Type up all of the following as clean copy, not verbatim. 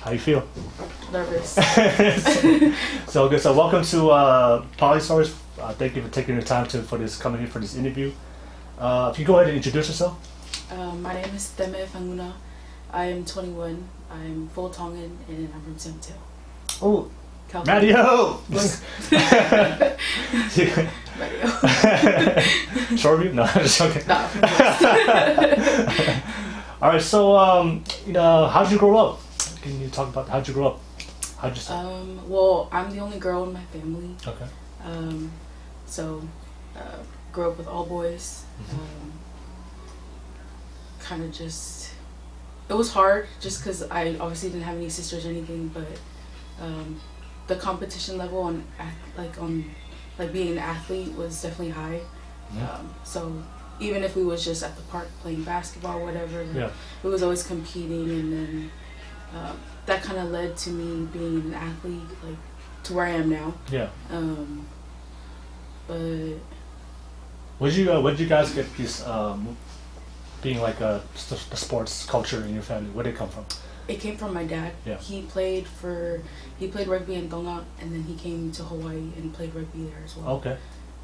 How you feel? Nervous. So good. So welcome to Polysource. Thank you for taking the time for this interview. If you go ahead and introduce yourself. My name is Teme Fanguna. I am 21. I'm full Tongan and I'm from San Oh, Kava. Mario! Mario. Short view? No, I'm just joking. No. All right. So how'd you grow up? Can you talk about how'd you grow up? How'd you start? Well, I'm the only girl in my family. Okay. So grew up with all boys. Kind of just, it was hard just because I obviously didn't have any sisters or anything, but the competition level on being an athlete was definitely high. So even if we was just at the park playing basketball or whatever, it was always competing, and then that kind of led to me being an athlete, like to where I am now. Yeah. But where'd you guys get this being like the sports culture in your family? Where'd it come from? it came from my dad. Yeah. He played rugby in Tongan, and then he came to Hawaii and played rugby there as well. Okay.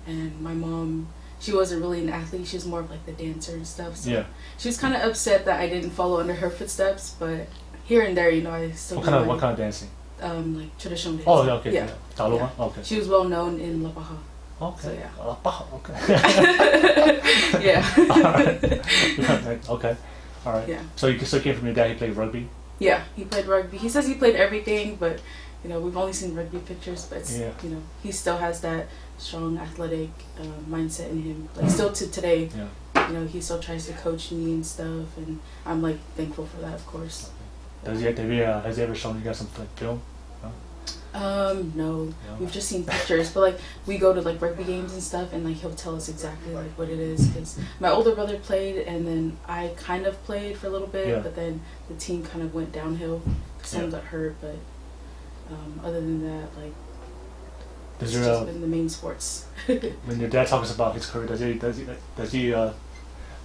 And my mom, she wasn't really an athlete. She was more of like the dancer and stuff. So yeah. She was kind of upset that I didn't follow under her footsteps, but here and there, I still. What kind of dancing? Like traditional dancing. Oh, okay. Yeah. Yeah. Yeah. Okay. She was well known in La Paja. Okay. So, yeah. La Paja. Okay. Yeah. Okay. All right. Yeah. So you came from your dad. He played rugby. Yeah, he played rugby. He says he played everything, but we've only seen rugby pictures. But he still has that strong athletic mindset in him. Like still to today, he still tries to coach me and stuff, and I'm like thankful for that, of course. Okay. Has he ever shown you guys some like film? No, we've just seen pictures, but like we go to like rugby games and stuff, and like he'll tell us exactly like what it is, because my older brother played, and then I kind of played for a little bit, but then the team kind of went downhill because someone got hurt. But other than that, like it's just been the main sports. When your dad talks about his career, does he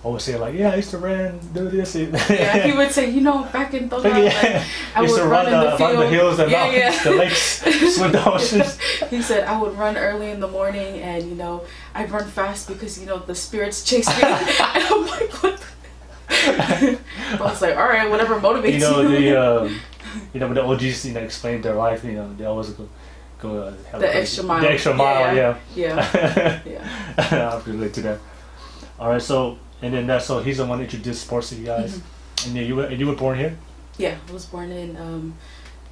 always say like, I used to do this? Yeah, he would say, back in Tongan, I used would to run in the field. Run the hills, the mountains, the lakes, swim the oceans. He said I would run early in the morning, and I'd run fast because the spirits chase me. And I'm like, what? I was like, all right, whatever motivates you. When the OGs explain their life, they always go the extra mile. The extra mile, yeah. I relate to that. All right, so. And then so he's the one that introduced sports to you guys. Mm-hmm. And you were born here? Yeah, I was born in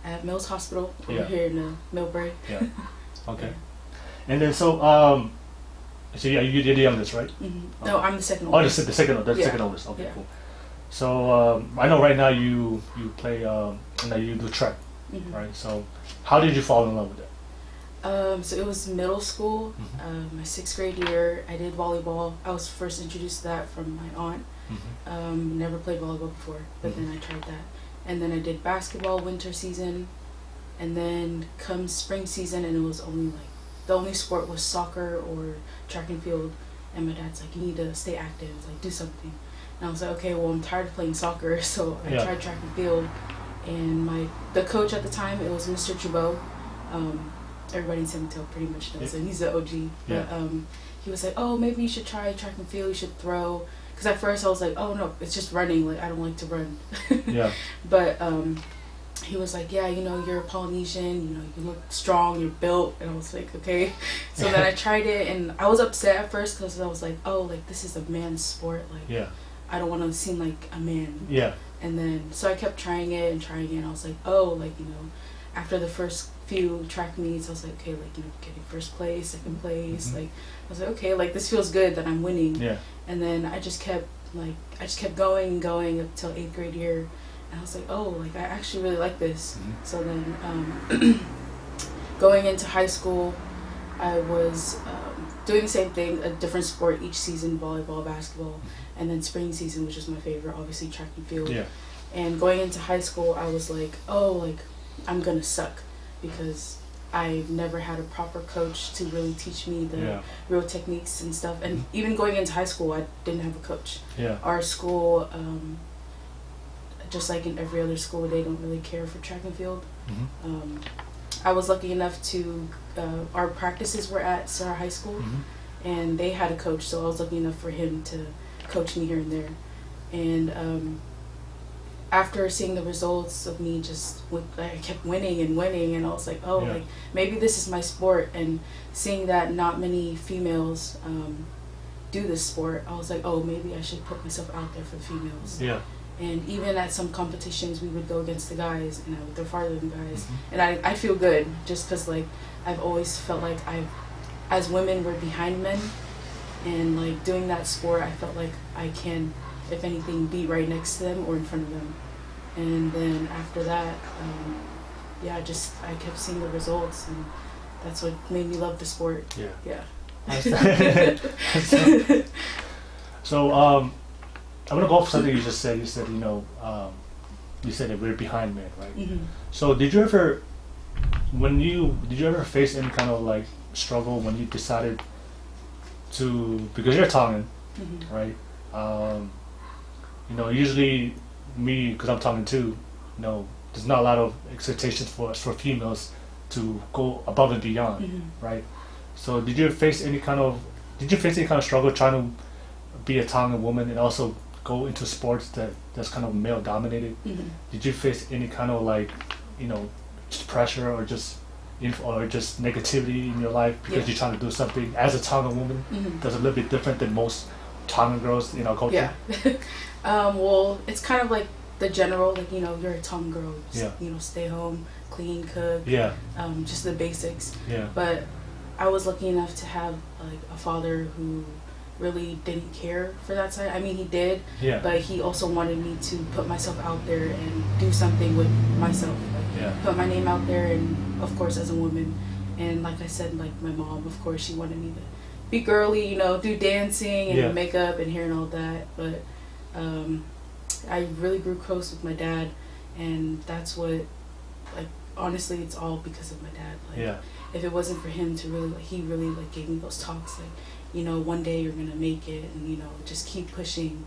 at Mills Hospital over here in Millbrae. Yeah. Okay. And then so you're the youngest, right? Mm-hmm. No, I'm the second oldest. Oh, the second oldest. Okay, cool. So I know right now you play and you do track, right? So how did you fall in love with it? So it was middle school, my 6th grade year. I did volleyball. I was first introduced to that from my aunt. Never played volleyball before, but then I tried that. And then I did basketball winter season, and then come spring season, and it was only the only sport was soccer or track and field. And my dad's like, you need to stay active, do something. And I was like, okay, well, I'm tired of playing soccer, so I tried track and field. And the coach at the time, it was Mr. Chabot. Everybody in San Mateo pretty much knows him. He's the OG. Yeah. But he was like, oh, maybe you should try track and field. You should throw. Because at first I was like, oh, no, it's just running. I don't like to run. Yeah. But he was like, yeah, you're a Polynesian. You look strong. You're built. And I was like, okay. So then I tried it. And I was upset at first because I was like, oh, this is a man's sport. I don't want to seem like a man. Yeah. And then, so I kept trying it. And I was like, oh, after the first few track meets, I was like, okay, getting first place, second place, I was like, okay, this feels good that I'm winning. Yeah. And then I just kept going and going up till 8th grade year, and I was like, oh, I actually really like this. So then going into high school, I was doing the same thing, a different sport each season, volleyball, basketball, and then spring season, which is my favorite, obviously track and field. Yeah. And going into high school, I was like, oh, I'm gonna suck, because I've never had a proper coach to really teach me the real techniques and stuff. And even going into high school, I didn't have a coach. Yeah. Our school just like in every other school, they don't really care for track and field. Mm-hmm. I was lucky enough to, our practices were at Sarah High School, Mm-hmm. and they had a coach, so I was lucky enough for him to coach me here and there. And after seeing the results of me I kept winning, and I was like, oh, Yeah. like maybe this is my sport. And seeing that not many females do this sport, I was like, oh, maybe I should put myself out there for the females. Yeah. And even at some competitions, we would go against the guys, and I would throw farther than guys. Mm-hmm. And I feel good, just because, like, I've always felt like as women, we're behind men. And, like, doing that sport, I felt like I can, if anything, be right next to them or in front of them. And then after that, I kept seeing the results, and that's what made me love the sport. Yeah. Yeah. So, I'm gonna go off something you just said. You said, you said that we're behind men, right? Mm-hmm. So, did you ever face any kind of like struggle when you decided to, because you're Tongan, Mm-hmm. right? Usually me, because I'm Tongan too, there's not a lot of expectations for females to go above and beyond, Mm-hmm. right? So, did you face any kind of struggle trying to be a Tongan woman and also go into sports that's kind of male dominated? Mm-hmm. Did you face any kind of like, just pressure or just negativity in your life because you're trying to do something as a Tongan woman Mm-hmm. that's a little bit different than most Tongan girls in our culture? Yeah. Well, it's kind of like the general, like, you're a Tongan girl. Just, stay home, clean, cook. Yeah. Just the basics. Yeah. But I was lucky enough to have like a father who really didn't care for that side. I mean, he did, Yeah. but he also wanted me to put myself out there and do something with myself. Like, put my name out there, and of course, as a woman. And like I said, like my mom, of course, she wanted me to be girly, do dancing and makeup and hair and all that. But I really grew close with my dad, and that's what, like, honestly, it's all because of my dad. Like, if it wasn't for him to really, he really like gave me those talks, like, one day you're gonna make it, and just keep pushing,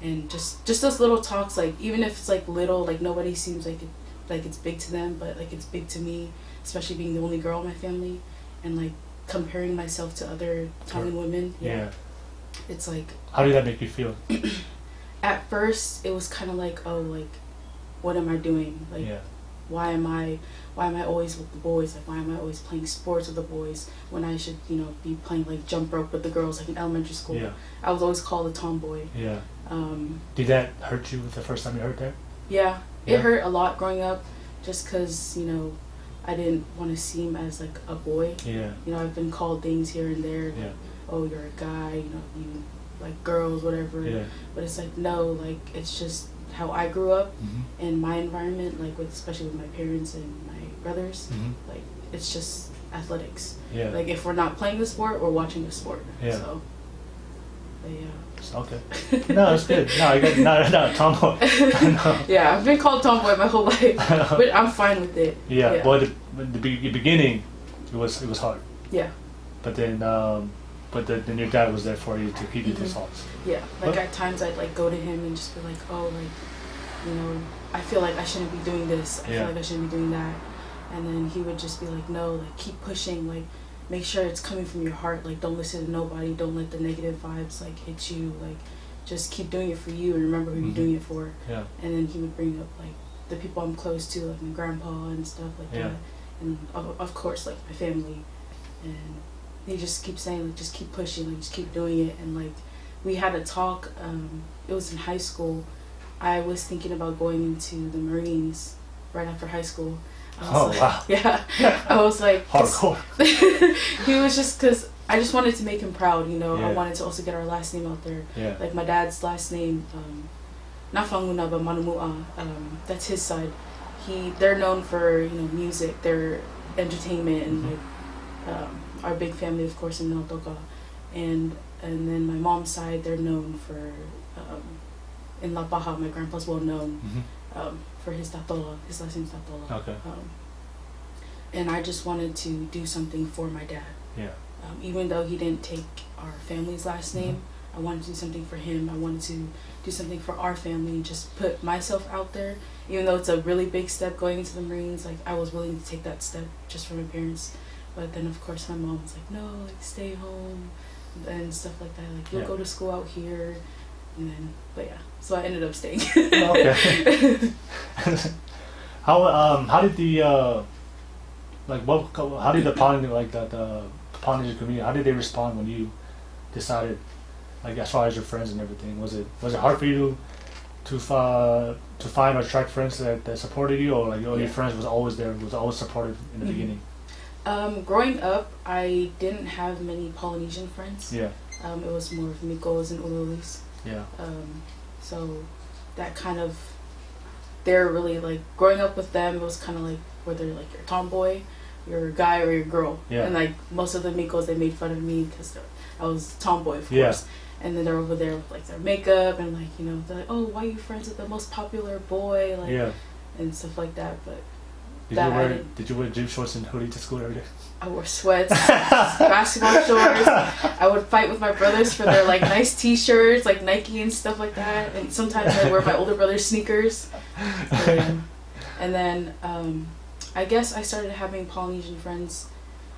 and just those little talks, like, even if it's like little, like nobody seems like it's big to them, but like it's big to me, especially being the only girl in my family, and like comparing myself to other Tongan women. Yeah. It's like, how did that make you feel? At first it was kind of like, oh, like, what am I doing? Like, why am I always with the boys? Like, why am I always playing sports with the boys when I should, be playing like jump rope with the girls, like in elementary school? Yeah. I was always called a tomboy. Yeah. Did that hurt you the first time you heard that? Yeah, it hurt a lot growing up, just because, I didn't want to seem as like a boy. Yeah. I've been called things here and there. Like, oh, you're a guy, you like girls, whatever. Yeah. But it's like, no, like, it's just how I grew up Mm-hmm. in my environment, like especially with my parents and my brothers. Mm-hmm. Like, it's just athletics. Yeah. Like, if we're not playing the sport, we're watching the sport. Yeah. So, but okay. No, it's good. No, I got no tomboy. No. Yeah, I've been called tomboy my whole life, but I'm fine with it. Yeah. Well, the beginning, it was hard. Yeah. But then then your dad was there for you to keep you those thoughts. Yeah. Like, at times I'd like go to him and just be like, oh, like, I feel like I shouldn't be doing this. I feel like I shouldn't be doing that. And then he would just be like, no, like, keep pushing. Like, make sure it's coming from your heart. Like, don't listen to nobody. Don't let the negative vibes like hit you. Like, just keep doing it for you and remember who you're doing it for. Yeah. And then he would bring up like the people I'm close to, like my grandpa and stuff like that. And of course, like my family. And he just keeps saying, like, just keep pushing, like, just keep doing it. And like, we had a talk. It was in high school. I was thinking about going into the Marines right after high school. Wow. Yeah. I was like, hardcore. He was just, because I just wanted to make him proud, Yeah. I wanted to also get our last name out there. Yeah. Like my dad's last name, not Fanguna, but Manumua. That's his side. They're known for, music, their entertainment, and like our big family, of course, in Naotoka. And then my mom's side, they're known for in La Paja. My grandpa's well known for his tatola. His last name's tatola. Okay. And I just wanted to do something for my dad. Yeah. Even though he didn't take our family's last name, I wanted to do something for him. I wanted to do something for our family and just put myself out there. Even though it's a really big step going into the Marines, like I was willing to take that step just for my parents. But then of course my mom was like, no, like stay home and stuff like that. Like you'll go to school out here, and then so I ended up staying. Okay. How did the how did the Polynesian community, how did they respond when you decided, like as far as your friends and everything? Was it hard for you to find or attract friends that supported you, or like your friends was always there, was always supportive in the beginning? Growing up, I didn't have many Polynesian friends. Yeah. It was more of Mikos and Ululis. Yeah. So that kind of, they're really like, growing up with them, it was kind of like whether like you're a tomboy, you're a guy, or you're a girl. Yeah. And like most of the Mikos, they made fun of me because I was tomboy, of course. And then they're over there with like their makeup and like, you know, they're like, oh, why are you friends with the most popular boy? Like, and stuff like that. But did you wear gym shorts and hoodie to school every day? I wore sweats, basketball shorts. I would fight with my brothers for their like nice t-shirts, like Nike and stuff like that. And sometimes I wear my older brother's sneakers. And then I guess I started having Polynesian friends.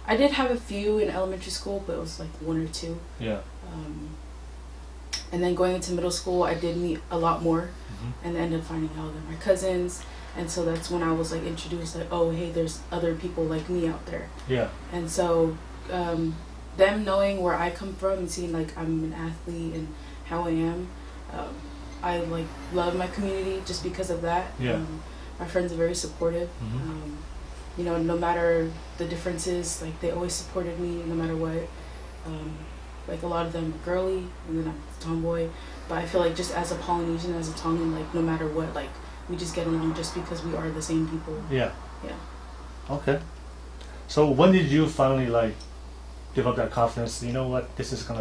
I did have a few in elementary school, but it was like one or two. Yeah. And then going into middle school, I did meet a lot more, and ended up finding out they're my cousins. And so that's when I was like introduced, like, oh, hey, there's other people like me out there. Yeah. And so them knowing where I come from and seeing like I'm an athlete and how I am, I like love my community just because of that. Yeah. My friends are very supportive. You know, no matter the differences, like they always supported me no matter what. Like a lot of them are girly, and then I'm a tomboy. But I feel like just as a Polynesian, as a Tongan, like no matter what, like we just get along just because we are the same people. Yeah. Yeah. Okay. So when did you finally like develop that confidence? You know what? This is who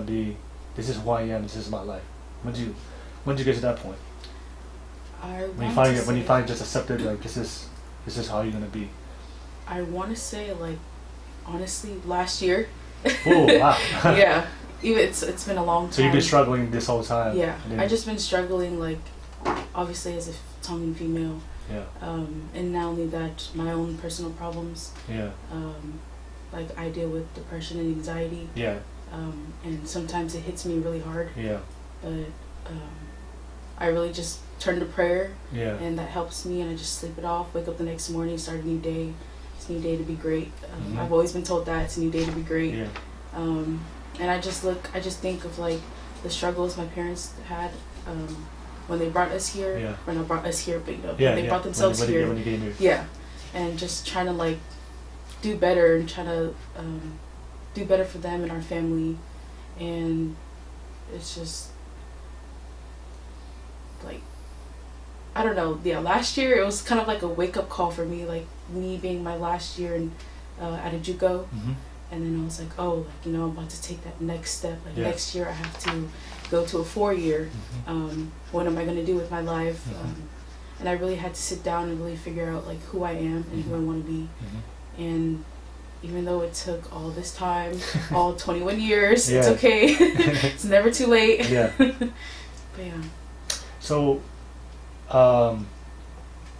I am. This is my life. When did you get to that point? When you finally just accepted like this is how you're gonna be. I want to say like honestly last year. Oh wow. Yeah. Even it's been a long time. So you've been struggling this whole time. Yeah. I just been struggling like obviously as a Tongan female. Yeah. And not only that, my own personal problems. Yeah. Like I deal with depression and anxiety. Yeah. And sometimes it hits me really hard. Yeah. But I really just turn to prayer. Yeah. And that helps me, and I just sleep it off. Wake up the next morning, start a new day. It's a new day to be great. I've always been told that it's a new day to be great. Yeah. And I just think of like the struggles my parents had when they brought us here. Yeah. Or not brought us here, but you know, yeah, they brought themselves here. When you came here. Yeah. And just trying to like do better and trying to do better for them and our family. And it's just like, I don't know. Yeah, last year it was kind of like a wake up call for me, like me being my last year in at a JUCO. And then I was like, oh, like, you know, I'm about to take that next step. Like next year I have to go to a 4-year. What am I going to do with my life? And I really had to sit down and really figure out like who I am and who I want to be. And even though it took all this time, all 21 years, it's okay. It's never too late. Yeah. But yeah. So,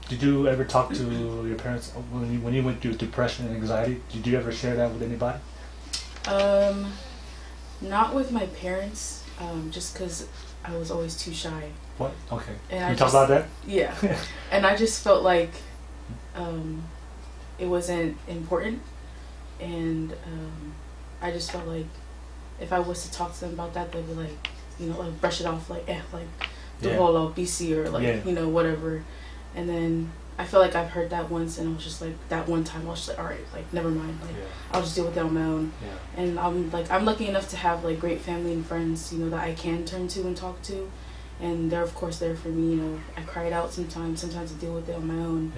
did you ever talk to your parents when you went through depression and anxiety? Did you ever share that with anybody? Not with my parents, just because I was always too shy. What? Okay. And Can you talk about that? Yeah. And I just felt like it wasn't important, and I just felt like if I was to talk to them about that, they'd be like, you know, like brush it off, like like the whole BC or like you know whatever. And then I feel like I've heard that once, and I was just like, that one time I was just like, all right, like never mind, like I'll just deal with it on my own. And I'm lucky enough to have like great family and friends, you know, that I can turn to and talk to, and they're of course there for me. You know, I cried out sometimes I deal with it on my own.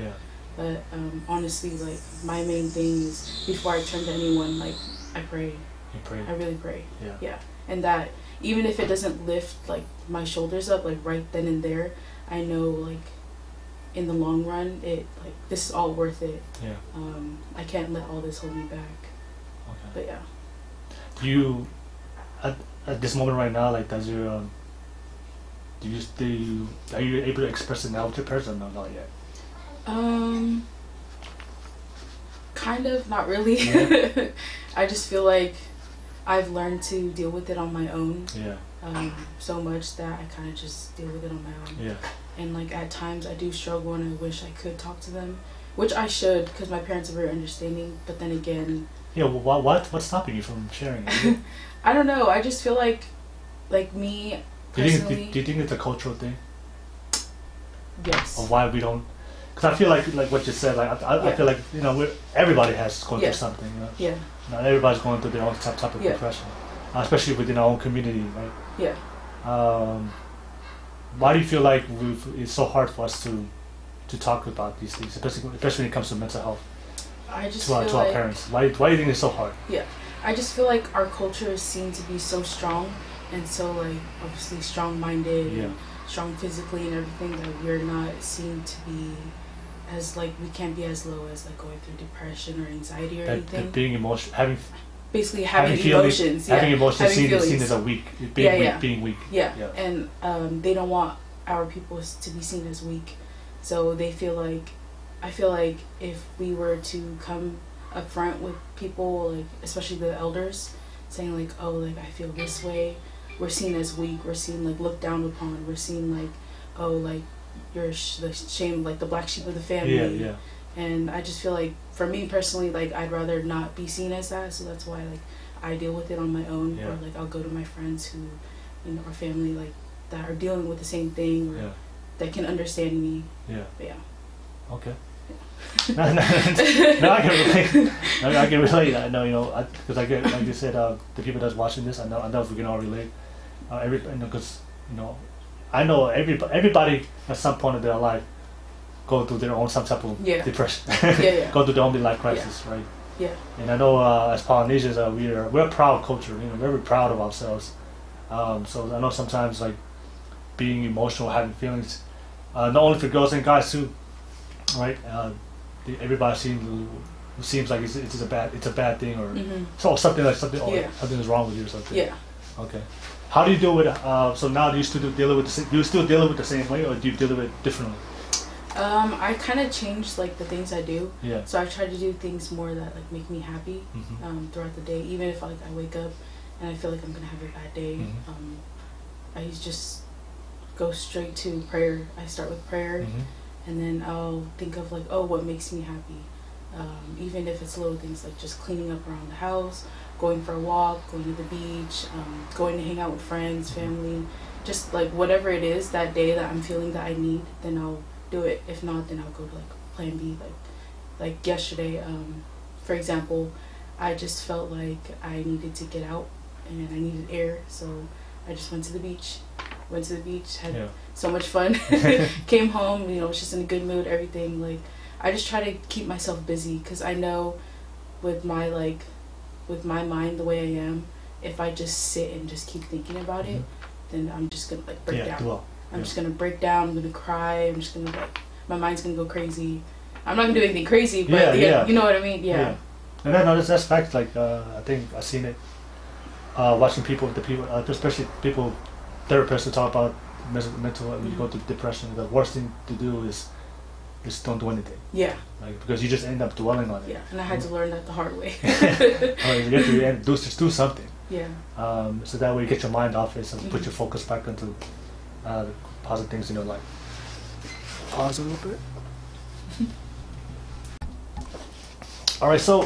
But honestly, like my main thing is before I turn to anyone, like I pray. You pray. I really pray. Yeah. And that even if it doesn't lift like my shoulders up like right then and there, I know like in the long run, it like this is all worth it. I can't let all this hold me back. Okay. But yeah. You, at this moment right now, like, does your are you able to express it now with your parents or no, not yet? Kind of, not really. Yeah. I just feel like I've learned to deal with it on my own. Yeah. So much that I kind of just deal with it on my own. Yeah. And like at times I do struggle and I wish I could talk to them, which I should because my parents are very understanding. But then again, yeah. Well, what's stopping you from sharing it? I don't know. I just feel like me personally. Do you think it's a cultural thing? Yes. Of why we don't? Because I feel like what you said, like I feel like everybody has gone through something. Yeah. Not everybody's going through their own type of depression, especially within our own community, right? Yeah. Why do you feel like it's so hard for us to talk about these things, especially when it comes to mental health? I just to our parents. Why do you think it's so hard? Yeah, I just feel like our culture is seen to be so strong and so like obviously strong-minded, and strong physically and everything, that we're not seen to be as like we can't be as low as like going through depression or anxiety or anything. That being emotional, having emotions, having emotions seen as a weak, being weak. Yeah. And they don't want our people to be seen as weak, so they feel like, I feel like if we were to come up front with people, like especially the elders, saying like, oh, like I feel this way, we're seen as weak, we're seen like looked down upon, we're seen like, oh, like you're the shame, like the black sheep of the family. And I just feel like, for me personally, like I'd rather not be seen as that, so that's why like I deal with it on my own, or like I'll go to my friends who, or family like that are dealing with the same thing, or that can understand me. Okay. No, I can relate. I can relate. I know, because I get, like you said, the people that's watching this, I know if we can all relate. Because I know everybody at some point in their life go through their own some type of depression. Go through their own life crisis, right? Yeah. And I know as Polynesians, we're a proud culture. We're very proud of ourselves. So I know sometimes like being emotional, having feelings, not only for girls and guys too, right? Everybody seems like it's a bad thing, or something is wrong with you or something. Yeah. Okay. How do you deal with it? So now do you still deal with the same way, or do you deal with it differently? I kind of changed like the things I do. Yeah. So I try to do things more that like make me happy throughout the day. Even if like I wake up and I feel like I'm gonna have a bad day, I just go straight to prayer. I start with prayer, and then I'll think of like, oh, what makes me happy. Even if it's little things like just cleaning up around the house, going for a walk, going to the beach, going to hang out with friends, family, just like whatever it is that day that I'm feeling that I need, then I'll do it. If not, then I'll go to like plan B. Like yesterday, for example, I just felt like I needed to get out and I needed air, so I just went to the beach. Had so much fun. Came home, was just in a good mood, everything. Like I just try to keep myself busy, because I know with my mind the way I am, if I just sit and just keep thinking about it, then I'm just gonna like break down. I'm just gonna break down. I'm gonna cry. I'm just gonna my mind's gonna go crazy. I'm not gonna do anything crazy, but you know what I mean. Yeah. And I know that's fact. Like I think I've seen it. Watching people, especially people, therapists who talk about mental. When you go through depression, the worst thing to do is don't do anything. Yeah. Like, because you just end up dwelling on it. Yeah, and I had to learn that the hard way. You have to do something. Yeah. So that way you get your mind off it and put your focus back into the positive things in your life. Pause a little bit. All right, so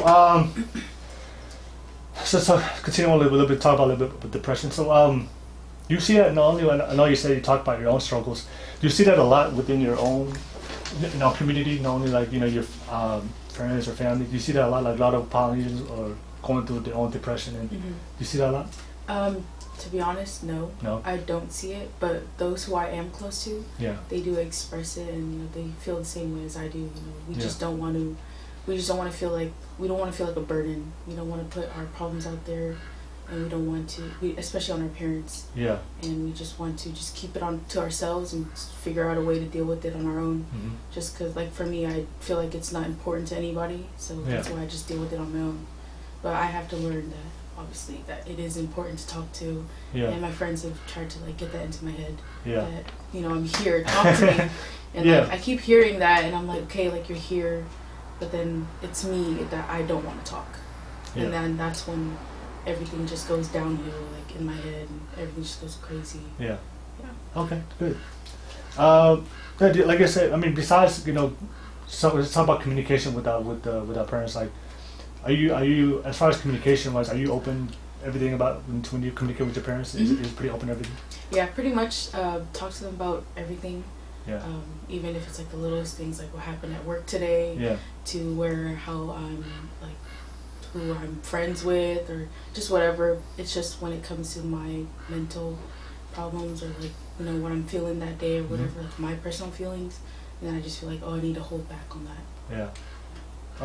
continue a little bit, talk about a little bit about depression. So you see that not only, I know you said you talk about your own struggles. Do you see that a lot within your own community? Not only like your friends or family. Do you see that a lot? Like a lot of Polynesians are going through their own depression, and do you see that a lot? To be honest, no. I don't see it, but those who I am close to, they do express it, and they feel the same way as I do. We just don't want to. We just don't want to feel like a burden. We don't want to put our problems out there, and we don't want to, especially on our parents. Yeah. And we just want to just keep it on to ourselves and figure out a way to deal with it on our own. Just because, like for me, I feel like it's not important to anybody, so that's why I just deal with it on my own. But I have to learn that obviously that it is important to talk to. Yeah. And my friends have tried to like get that into my head. Yeah. That, you know, I'm here, talk to me. And like, I keep hearing that, and I'm like, okay, like you're here, but then it's me that I don't want to talk. And then that's when everything just goes downhill, like in my head, and everything just goes crazy. Yeah. Yeah. Okay, good. Like I said, I mean, besides, you know, so let's talk about communication with our parents. Like, are you as far as communication wise, are you open everything about when you communicate with your parents? Is it pretty open everything? Yeah, pretty much. Talk to them about everything. Yeah. Even if it's like the littlest things, like what happened at work today. Yeah. To how I'm like, who I'm friends with, or just whatever. It's just when it comes to my mental problems, or like, you know, what I'm feeling that day, or whatever, like my personal feelings, and then I just feel like, oh, I need to hold back on that. Yeah.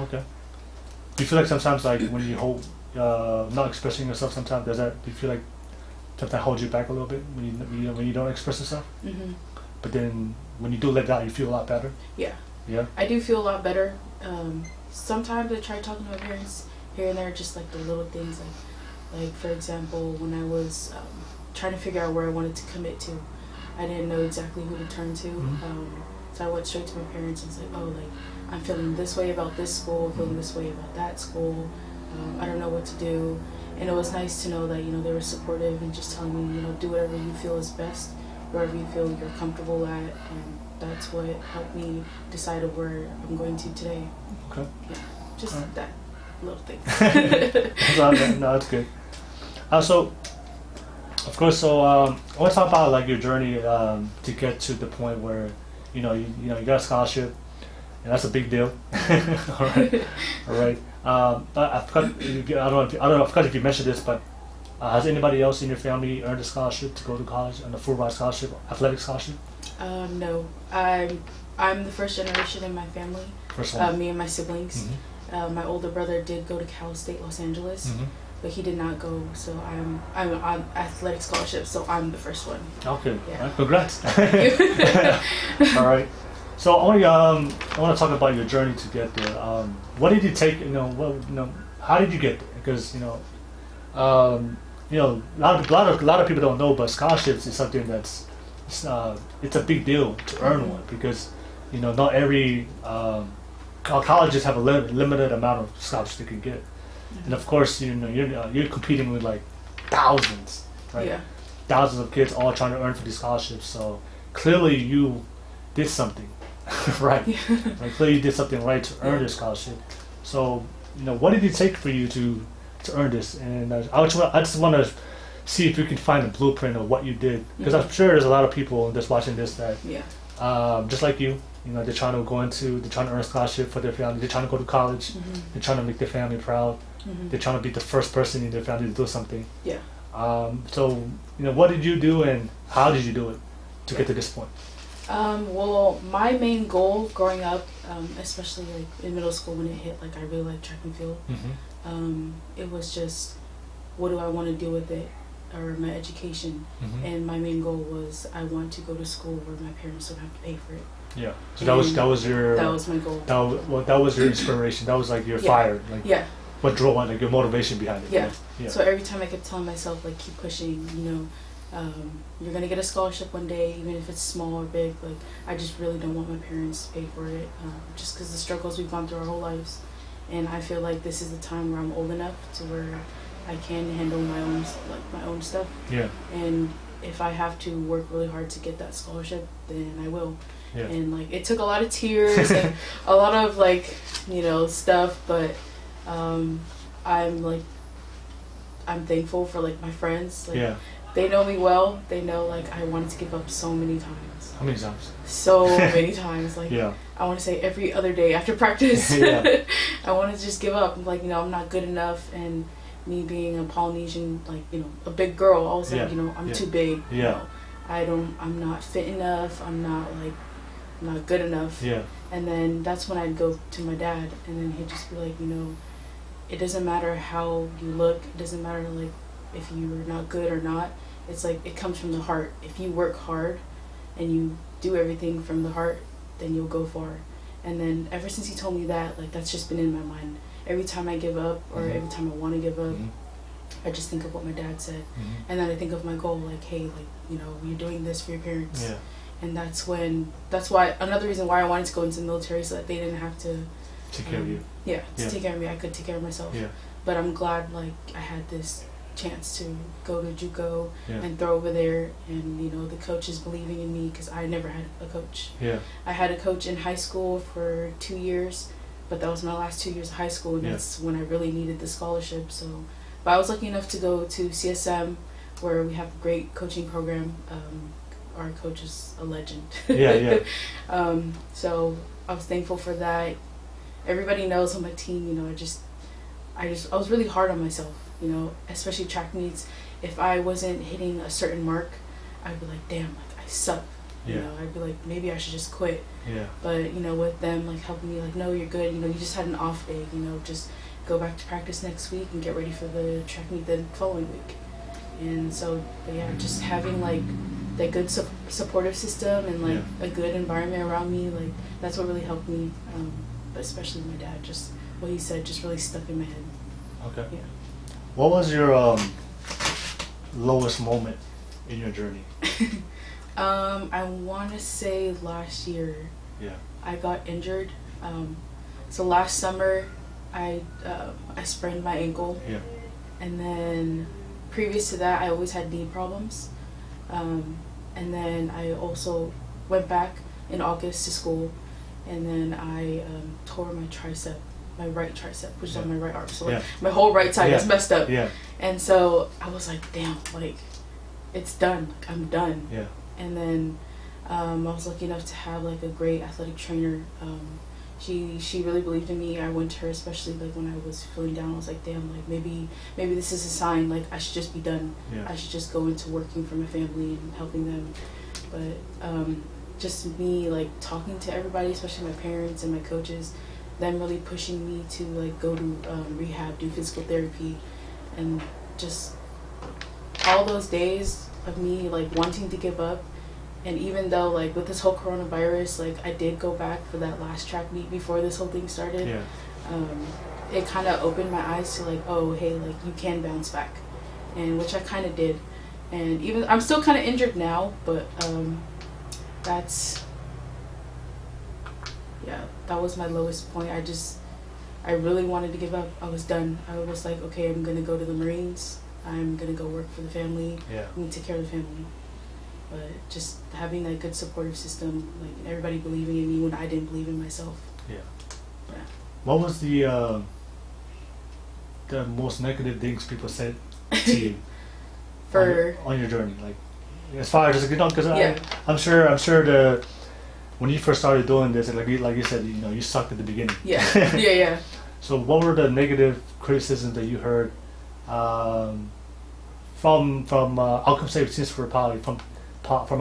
Okay. Do you feel like sometimes, like when you hold, not expressing yourself, sometimes do you feel like sometimes holds you back a little bit when you don't express yourself? Mm-hmm. But then when you do let that, you feel a lot better. Yeah. Yeah. I do feel a lot better. Sometimes I try talking to my parents here and there, just like the little things, like for example, when I was trying to figure out where I wanted to commit to, I didn't know exactly who to turn to. So I went straight to my parents and said, oh, like, I'm feeling this way about this school, feeling this way about that school. I don't know what to do. And it was nice to know that, you know, they were supportive and just telling me, you know, do whatever you feel is best, wherever you feel you're comfortable at. And that's what helped me decide of where I'm going to today. Okay. Yeah, just that little thing. No, that's good. So, of course, so I want to talk about like your journey to get to the point where you got a scholarship, and that's a big deal. All right. I forgot. I don't know. I forgot if you mentioned this, but has anybody else in your family earned a scholarship to go to college, and a full ride scholarship, athletic scholarship? No, I'm the first generation in my family. First one. Me and my siblings. My older brother did go to Cal State Los Angeles, but he did not go. So I'm on athletic scholarship. So I'm the first one. Okay. Yeah. Right, congrats. All right. So I want to talk about your journey to get there. What did you take? How did you get there? Because a lot of people don't know, but scholarships is something that's it's a big deal to earn one, because not every colleges have a limited amount of scholarships they can get, and of course you're competing with like thousands, right? Yeah. Thousands of kids all trying to earn for these scholarships. So clearly you did something right. Like, clearly you did something right to earn this scholarship. So what did it take for you to earn this? And I just want to see if you can find a blueprint of what you did, because I'm sure there's a lot of people that's watching this that just like you, they're trying to earn a scholarship for their family. They're trying to go to college. They're trying to make their family proud. They're trying to be the first person in their family to do something. Yeah. So what did you do, and how did you do it to get to this point? Well, my main goal growing up, especially like in middle school when it hit, like I really liked track and field. It was just, what do I want to do with it, or my education, and my main goal was I want to go to school where my parents don't have to pay for it. Yeah. So that was my goal. That was your inspiration. That was like your fire. Like what drove on, like your motivation behind it. Yeah. So every time I kept telling myself, like, keep pushing. You're gonna get a scholarship one day, even if it's small or big. Like, I just really don't want my parents to pay for it, just because the struggles we've gone through our whole lives. And I feel like this is the time where I'm old enough to where I can handle my own stuff. Yeah. And if I have to work really hard to get that scholarship, then I will. Yeah. And like, it took a lot of tears and a lot of stuff, but I'm thankful for like my friends. Like, they know me well. They know like I wanted to give up so many times. How many times? So many times. Like, I want to say every other day after practice. I want to just give up. Like, I'm not good enough, and me being a Polynesian, like, a big girl, I was like, I'm too big. I'm not fit enough. I'm not good enough. Yeah. And then that's when I'd go to my dad, and then he'd just be like, it doesn't matter how you look. It doesn't matter like if you're not good or not. It's like, it comes from the heart. If you work hard and you do everything from the heart, then you'll go far. And then ever since he told me that, like, that's just been in my mind. Every time I give up, or every time I want to give up, I just think of what my dad said, and then I think of my goal, like, hey, like, you know, you're doing this for your parents. Yeah. And that's why another reason why I wanted to go into the military, so that they didn't have to take care of you. Yeah, take care of me. I could take care of myself. Yeah. But I'm glad, like, I had this chance to go to JUCO Yeah. and throw over there, and you know, the coaches believing in me, because I never had a coach. Yeah. I had a coach in high school for 2 years, but that was my last 2 years of high school, and that's when I really needed the scholarship. So, but I was lucky enough to go to CSM, where we have a great coaching program. Our coach is a legend. Yeah. So I was thankful for that. Everybody knows on my team, you know, I was really hard on myself, you know, especially track meets. If I wasn't hitting a certain mark, I'd be like, damn, like, I suck. You know, I'd be like, maybe I should just quit. Yeah. But, you know, with them, like, helping me, like, no, you're good. You know, you just had an off day, you know, just go back to practice next week and get ready for the track meet the following week. And so, but yeah, just having, like, that good supportive system and, like, a good environment around me, like, that's what really helped me. But especially my dad, just what he said just really stuck in my head. Okay. Yeah. What was your lowest moment in your journey? I want to say last year. Yeah. I got injured. So last summer, I sprained my ankle. Yeah. And then previous to that, I always had knee problems. And then I also went back in August to school, and then I tore my tricep, my right tricep, which is on my right arm. So like, my whole right side is messed up. Yeah. And so I was like, damn, like, it's done. Like, I'm done. Yeah. And then I was lucky enough to have, like, a great athletic trainer. She really believed in me. I went to her, especially, like, when I was feeling down. I was like, damn, like, maybe this is a sign. Like, I should just be done. Yeah. I should just go into working for my family and helping them. But just me, like, talking to everybody, especially my parents and my coaches, them really pushing me to, like, go to rehab, do physical therapy, and just all those days of me, like, wanting to give up. And even though, like, with this whole coronavirus, like, I did go back for that last track meet before this whole thing started. Yeah. It kind of opened my eyes to, like, oh, hey, like, you can bounce back, and which I kind of did. And even I'm still kind of injured now, but that was my lowest point. I really wanted to give up. I was done. I was like, okay, I'm gonna go to the Marines. I'm gonna go work for the family. Yeah. I'm gonna take care of the family. But just having that good supportive system, like, everybody believing in me when I didn't believe in myself. Yeah. Yeah. What was the most negative things people said to you on your journey? Like, as far as, you know, because I'm sure when you first started doing this, like you said, you know, you sucked at the beginning. Yeah. Yeah. So what were the negative criticisms that you heard from I'll come say, since we're probably from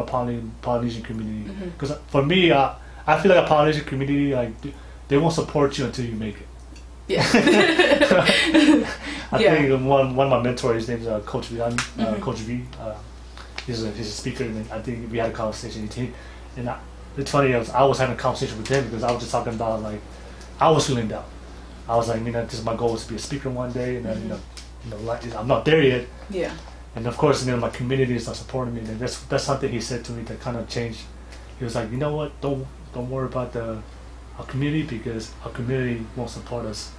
a Polynesian community? Because for me, I feel like a Polynesian community, like, they won't support you until you make it. Yeah. I think one of my mentors, his name is Coach V. Coach V. He's a speaker, and I think we had a conversation. It's funny, I was having a conversation with him because I was just talking about, like, I was feeling down. I was like, you know, this is my goal, is to be a speaker one day, and then, you know, like, I'm not there yet. Yeah. And of course, you know, my community is not supporting me, and that's something he said to me that kind of changed. He was like, you know what? Don't worry about our community, because our community won't support us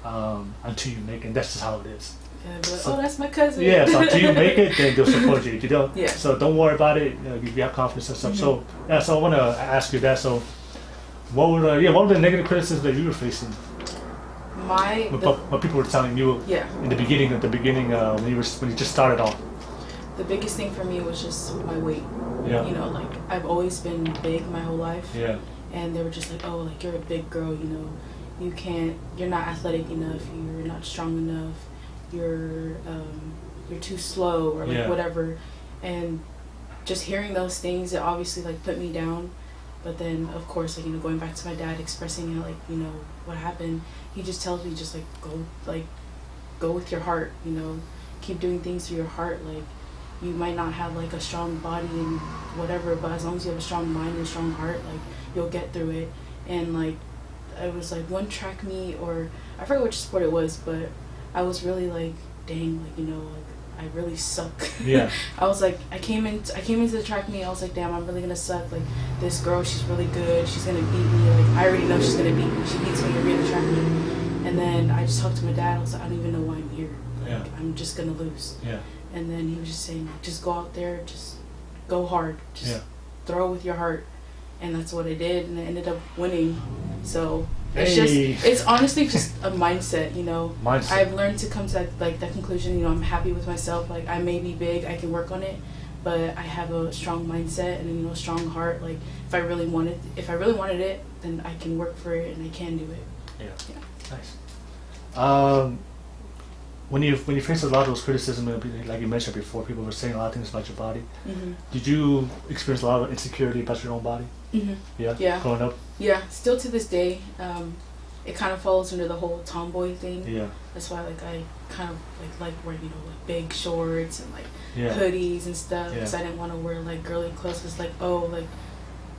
until you make it. And that's just how it is. Yeah, but, so, that's my cousin. Yeah, so until you make it, then they'll support you. If you don't, yeah. So don't worry about it. You know, you have confidence and stuff. So so I want to ask you that. So what were the negative criticisms that you were facing? What people were telling you in the beginning when you just started off. The biggest thing for me was just my weight. Yeah. You know, like, I've always been big my whole life. Yeah. And they were just like, oh, like, you're a big girl, you know, you're not athletic enough, you're not strong enough, you're too slow, or like whatever. And just hearing those things, it obviously, like, put me down. But then, of course, like, you know, going back to my dad, expressing, like, you know, what happened, he just tells me, just, like, go with your heart, you know, keep doing things through your heart. Like, you might not have, like, a strong body and whatever, but as long as you have a strong mind and a strong heart, like, you'll get through it. And, like, it was like one track meet, or I forget which sport it was, but I was really, like, dang, like, you know, like, I really suck. Yeah. I was like, I came into the track meet. I was like, damn, I'm really gonna suck. Like, this girl, she's really good. She's gonna beat me. Like, I already know she's gonna beat me. She beats me every other track meet. And then I just talked to my dad. I was like, I don't even know why I'm here. Like, Yeah. I'm just gonna lose. Yeah. And then he was just saying, just go out there, just go hard, just throw with your heart. And that's what I did, and I ended up winning. So it's honestly just a mindset, you know. I've learned to come to that conclusion. You know, I'm happy with myself. Like, I may be big, I can work on it, but I have a strong mindset and, you know, a strong heart. Like, if I really wanted it, then I can work for it and I can do it. Yeah. Nice. When you face a lot of those criticism, like you mentioned before, people were saying a lot of things about your body. Mm-hmm. Did you experience a lot of insecurity about your own body? Mm-hmm. Yeah. Growing up. Yeah. Still to this day, it kind of falls under the whole tomboy thing. Yeah. That's why I kind of like wearing, you know, like big shorts and like yeah. hoodies and stuff, because Yeah. I didn't want to wear like girly clothes. It's like, oh, like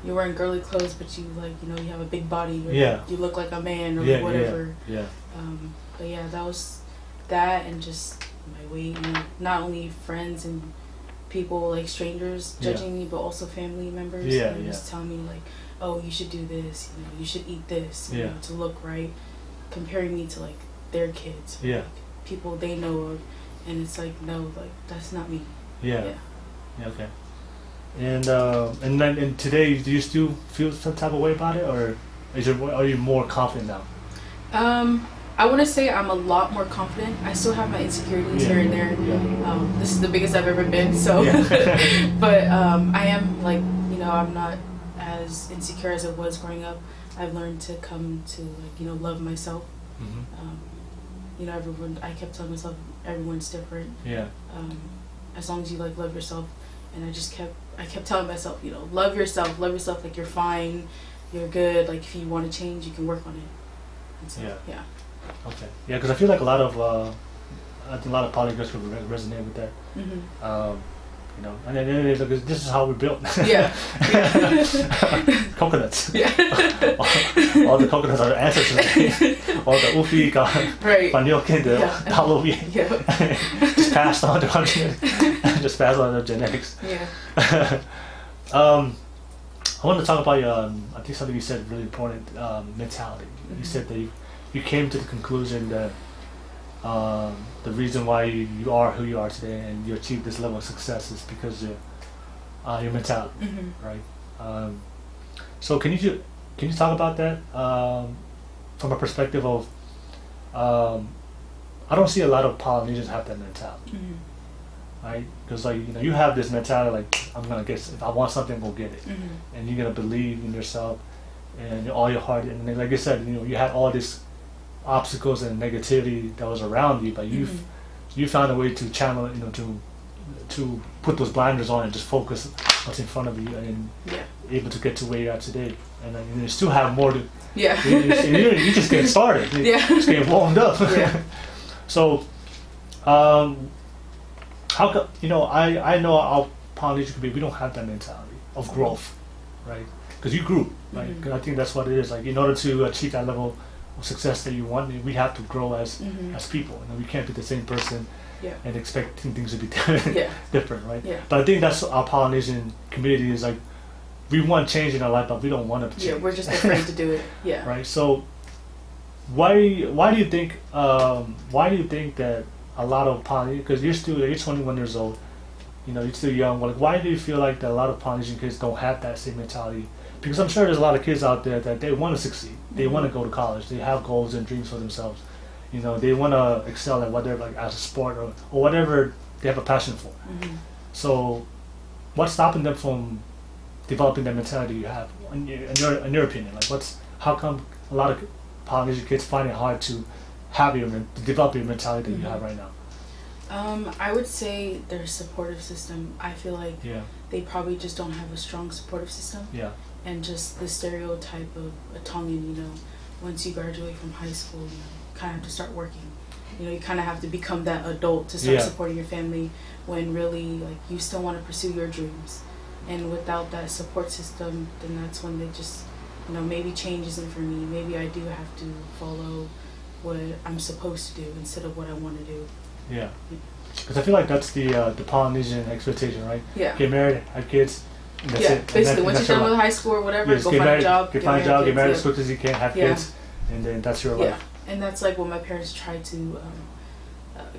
you're wearing girly clothes, but you, like, you know, you have a big body, or Yeah. you look like a man, or Yeah, whatever. Yeah. But yeah, that was that, and just my weight, and not only friends and people, like strangers judging me, but also family members. Yeah, and just telling me like, oh, you should do this, you know, you should eat this, you know, to look right, comparing me to like their kids, Yeah. like, people they know of, and it's like, no, like, that's not me. Yeah. Okay. And then today, do you still feel some type of way about it, or are you more confident now? I want to say I'm a lot more confident. I still have my insecurities here and there. Yeah. This is the biggest I've ever been, so. But I am, like, you know, I'm not as insecure as I was growing up. I've learned to come to, like, you know, love myself. Mm-hmm. You know, I kept telling myself everyone's different. Yeah. As long as you, like, love yourself. And I kept telling myself, you know, love yourself, like, you're fine, you're good, like, if you want to change, you can work on it. And so, yeah. Okay. Yeah, because I feel like a lot of poly girls could resonate with that. Mm-hmm. You know, and then look, this is how we're built. Yeah. Coconuts. Yeah. all the coconuts are the ancestors. All the ufi, panyokin, the halovi. Just passed on the genetics. Yeah. I want to talk about your, I think something you said really important, mentality. Mm-hmm. You said that you came to the conclusion that the reason why you are who you are today and you achieved this level of success is because of your mentality, right? So can you talk about that from a perspective of I don't see a lot of Polynesians have that mentality. Mm-hmm. Right, because like, you know, you have this mentality like, I'm gonna get, if I want something, go get it, Mm-hmm. and you're gonna believe in yourself and all your heart. And then, like I said, you know, you had all these obstacles and negativity that was around you, but you found a way to channel it, you know, to put those blinders on and just focus what's in front of you, and able to get to where you're at today. And then you still have more to. Yeah. You're just getting started. Just getting warmed up. Yeah. So. How come, you know, I know our Polynesian community, we don't have that mentality of growth, right? Because you grew, right? Mm-hmm. 'Cause I think that's what it is. Like, in order to achieve that level of success that you want, we have to grow as people. You know, we can't be the same person and expecting things to be different, right? Yeah. But I think that's our Polynesian community is like, we want change in our life, but we don't want to change. Yeah, we're just afraid to do it. Yeah. Right. So, why do you think that a lot of Polynesian, because you're 21 years old, you know, you're still young. Like, why do you feel like that a lot of Polynesian kids don't have that same mentality? Because I'm sure there's a lot of kids out there that they want to succeed. They want to go to college. They have goals and dreams for themselves. You know, they want to excel at whatever, like as a sport or whatever they have a passion for. Mm-hmm. So, what's stopping them from developing that mentality you have? In your opinion, like how come a lot of Polynesian kids find it hard to develop your mentality that you have right now? I would say their supportive system. I feel like they probably just don't have a strong supportive system. Yeah. And just the stereotype of a Tongan, you know, once you graduate from high school, you know, kind of have to start working. You know, you kind of have to become that adult to start supporting your family, when really, like, you still want to pursue your dreams. And without that support system, then that's when they just, you know, maybe change isn't for me. Maybe I do have to follow what I'm supposed to do instead of what I want to do. Yeah. Because I feel like that's the Polynesian expectation, right? Yeah. Get married, have kids. And that's it. Basically, once you're done with high school or whatever, go find a job. Get married as quick as you can, have kids, and then that's your life. And that's like what my parents tried to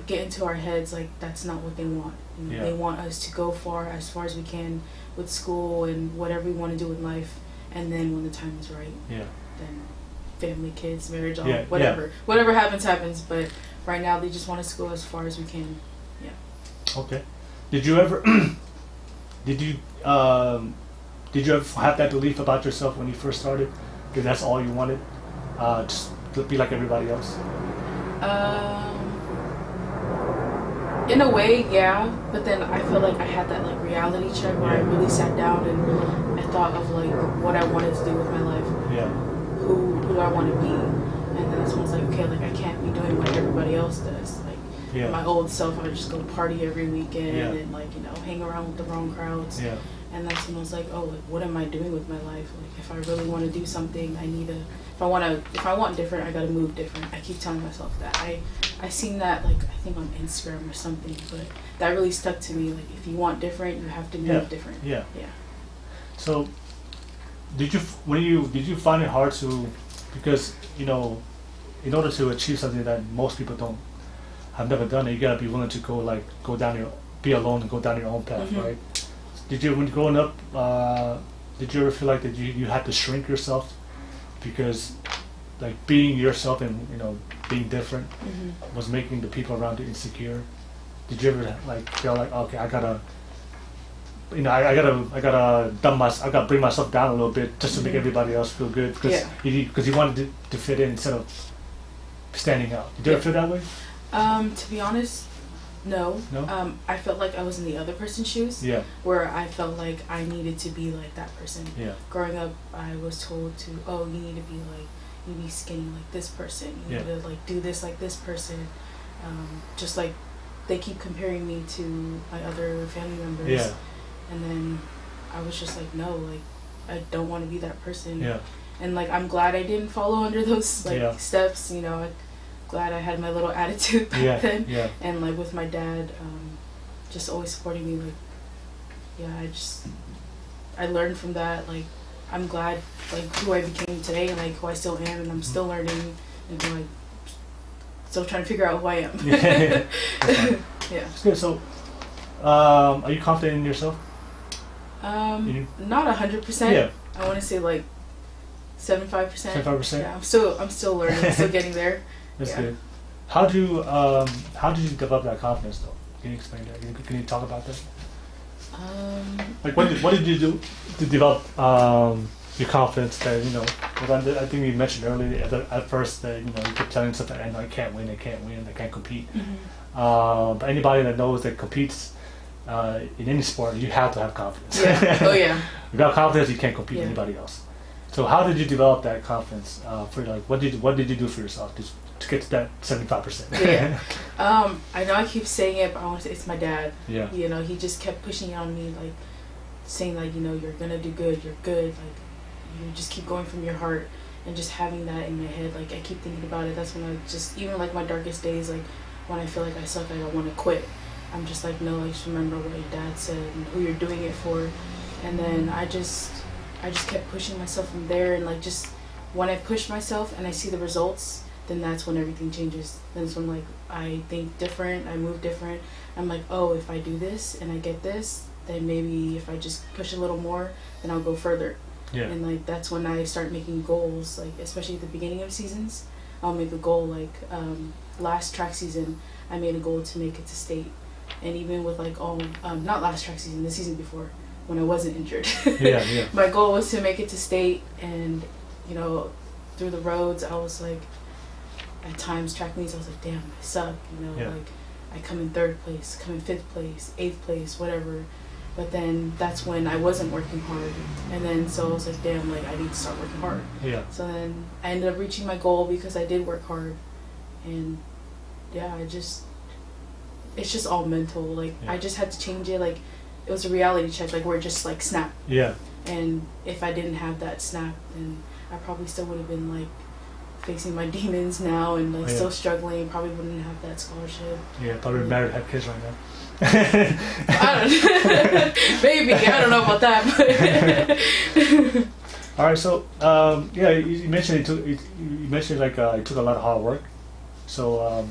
get into our heads. Like that's not what they want. They want us to go as far as we can with school and whatever we want to do in life, and then when the time is right, then family, kids, marriage, all whatever happens. But right now, they just want us to go as far as we can. Yeah. Okay. Did you ever did you ever have that belief about yourself when you first started? Because that's all you wanted, just to be like everybody else. In a way, yeah. But then I feel like I had that like reality check where I really sat down and I thought of like what I wanted to do with my life. Yeah. Who do I want to be? And then that's when I was like, okay, like I can't be doing what everybody else does. Like my old self, I would just go party every weekend and like hang around with the wrong crowds. Yeah. And that's when I was like, oh, like what am I doing with my life? Like if I really want to do something, I need to. If I want different, I gotta move different. I keep telling myself that. I seen that like I think on Instagram or something, but that really stuck to me. Like if you want different, you have to move different. Yeah. Yeah. So, did you find it hard to, because in order to achieve something that most people have never done it, you gotta be willing to be alone and go down your own path, right? Did you, when growing up, did you ever feel like that you had to shrink yourself because, like, being yourself and being different was making the people around you insecure? Did you ever like feel like, okay, I gotta bring myself down a little bit just to make everybody else feel good because you wanted to fit in instead of standing out? Did you ever feel that way? To be honest, no. I felt like I was in the other person's shoes. Yeah. Where I felt like I needed to be like that person. Yeah. Growing up, I was told you need to be like, you need to be skinny like this person. You need to like do this like this person. Just like they keep comparing me to my other family members. Yeah. And then I was just like, no, like I don't want to be that person. Yeah. And like I'm glad I didn't follow under those steps. Glad I had my little attitude back then. Yeah. And like with my dad, just always supporting me. Like, I learned from that. Like, I'm glad like who I became today and like who I still am, and I'm still learning and like still trying to figure out who I am. Yeah. That's good. So, are you confident in yourself? Not 100%. Yeah. I want to say like 75%. 75%. Yeah. I'm still learning. Still getting there. That's good. How did you develop that confidence though? Can you explain that? Can you talk about that? Like what did you do to develop your confidence that I think you mentioned earlier at first that you keep telling yourself that I can't win, I can't compete. But anybody that knows that competes in any sport, you have to have confidence. Yeah. Oh yeah. Without confidence, you can't compete with anybody else. So how did you develop that confidence? For like what did you do for yourself to get to that 75%? Yeah. I know I keep saying it, but I want to say it's my dad. Yeah. He just kept pushing on me, like saying like, you're gonna do good, you're good, like you just keep going from your heart, and just having that in my head. Like I keep thinking about it. That's when I just, even like my darkest days, like when I feel like I suck, I don't want to quit. I'm just like, no, I just remember what your dad said and who you're doing it for. And then I just kept pushing myself from there, and like just when I push myself and I see the results, then that's when everything changes. Then it's when like I think different, I move different. I'm like, oh, if I do this and I get this, then maybe if I just push a little more, then I'll go further. Yeah. And like that's when I start making goals, like especially at the beginning of seasons. I'll make a goal, like last track season I made a goal to make it to state. And even with like not last track season, the season before, when I wasn't injured. Yeah. My goal was to make it to state, and through the roads I was like, at times track meets I was like, damn, I suck, like I come in 3rd place, come in 5th place, 8th place, whatever. But then that's when I wasn't working hard, and then so I was like, damn, like I need to start working hard. Yeah. So then I ended up reaching my goal because I did work hard, and it's just all mental. Like I just had to change it. Like it was a reality check, like where it just like snap. Yeah. And if I didn't have that snap, then I probably still would have been like facing my demons now and like still struggling. Probably wouldn't have that scholarship. Yeah, probably married, have kids right now. I don't maybe I don't know about that, but all right. So yeah, you mentioned you mentioned like it took a lot of hard work. So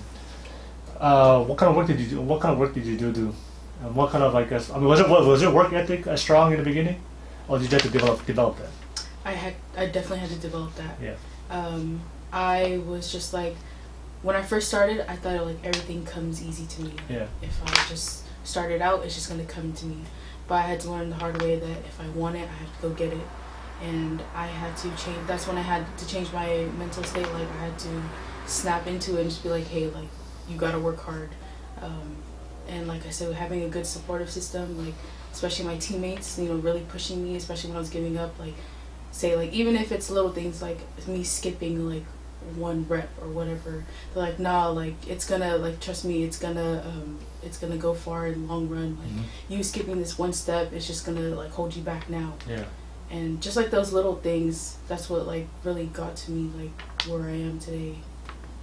what kind of work did you do? What kind of work did you do? And what kind of like I mean, was your work ethic strong in the beginning, or did you have to develop that? I definitely had to develop that. Yeah. I was just like, when I first started, I thought like everything comes easy to me. Yeah. If I just started out, it's just gonna come to me. But I had to learn the hard way that if I want it, I have to go get it. And I had to change. That's when I had to change my mental state. Like I had to snap into it and just be like, hey, like you gotta work hard. And like I said, having a good supportive system, like especially my teammates, you know, really pushing me, especially when I was giving up. Like, say like even if it's little things like me skipping like one rep or whatever, they're like, nah, like it's gonna, like trust me, it's gonna go far in the long run. Like you skipping this one step, it's just gonna like hold you back now. Yeah. And just like those little things, that's what like really got to me, like where I am today.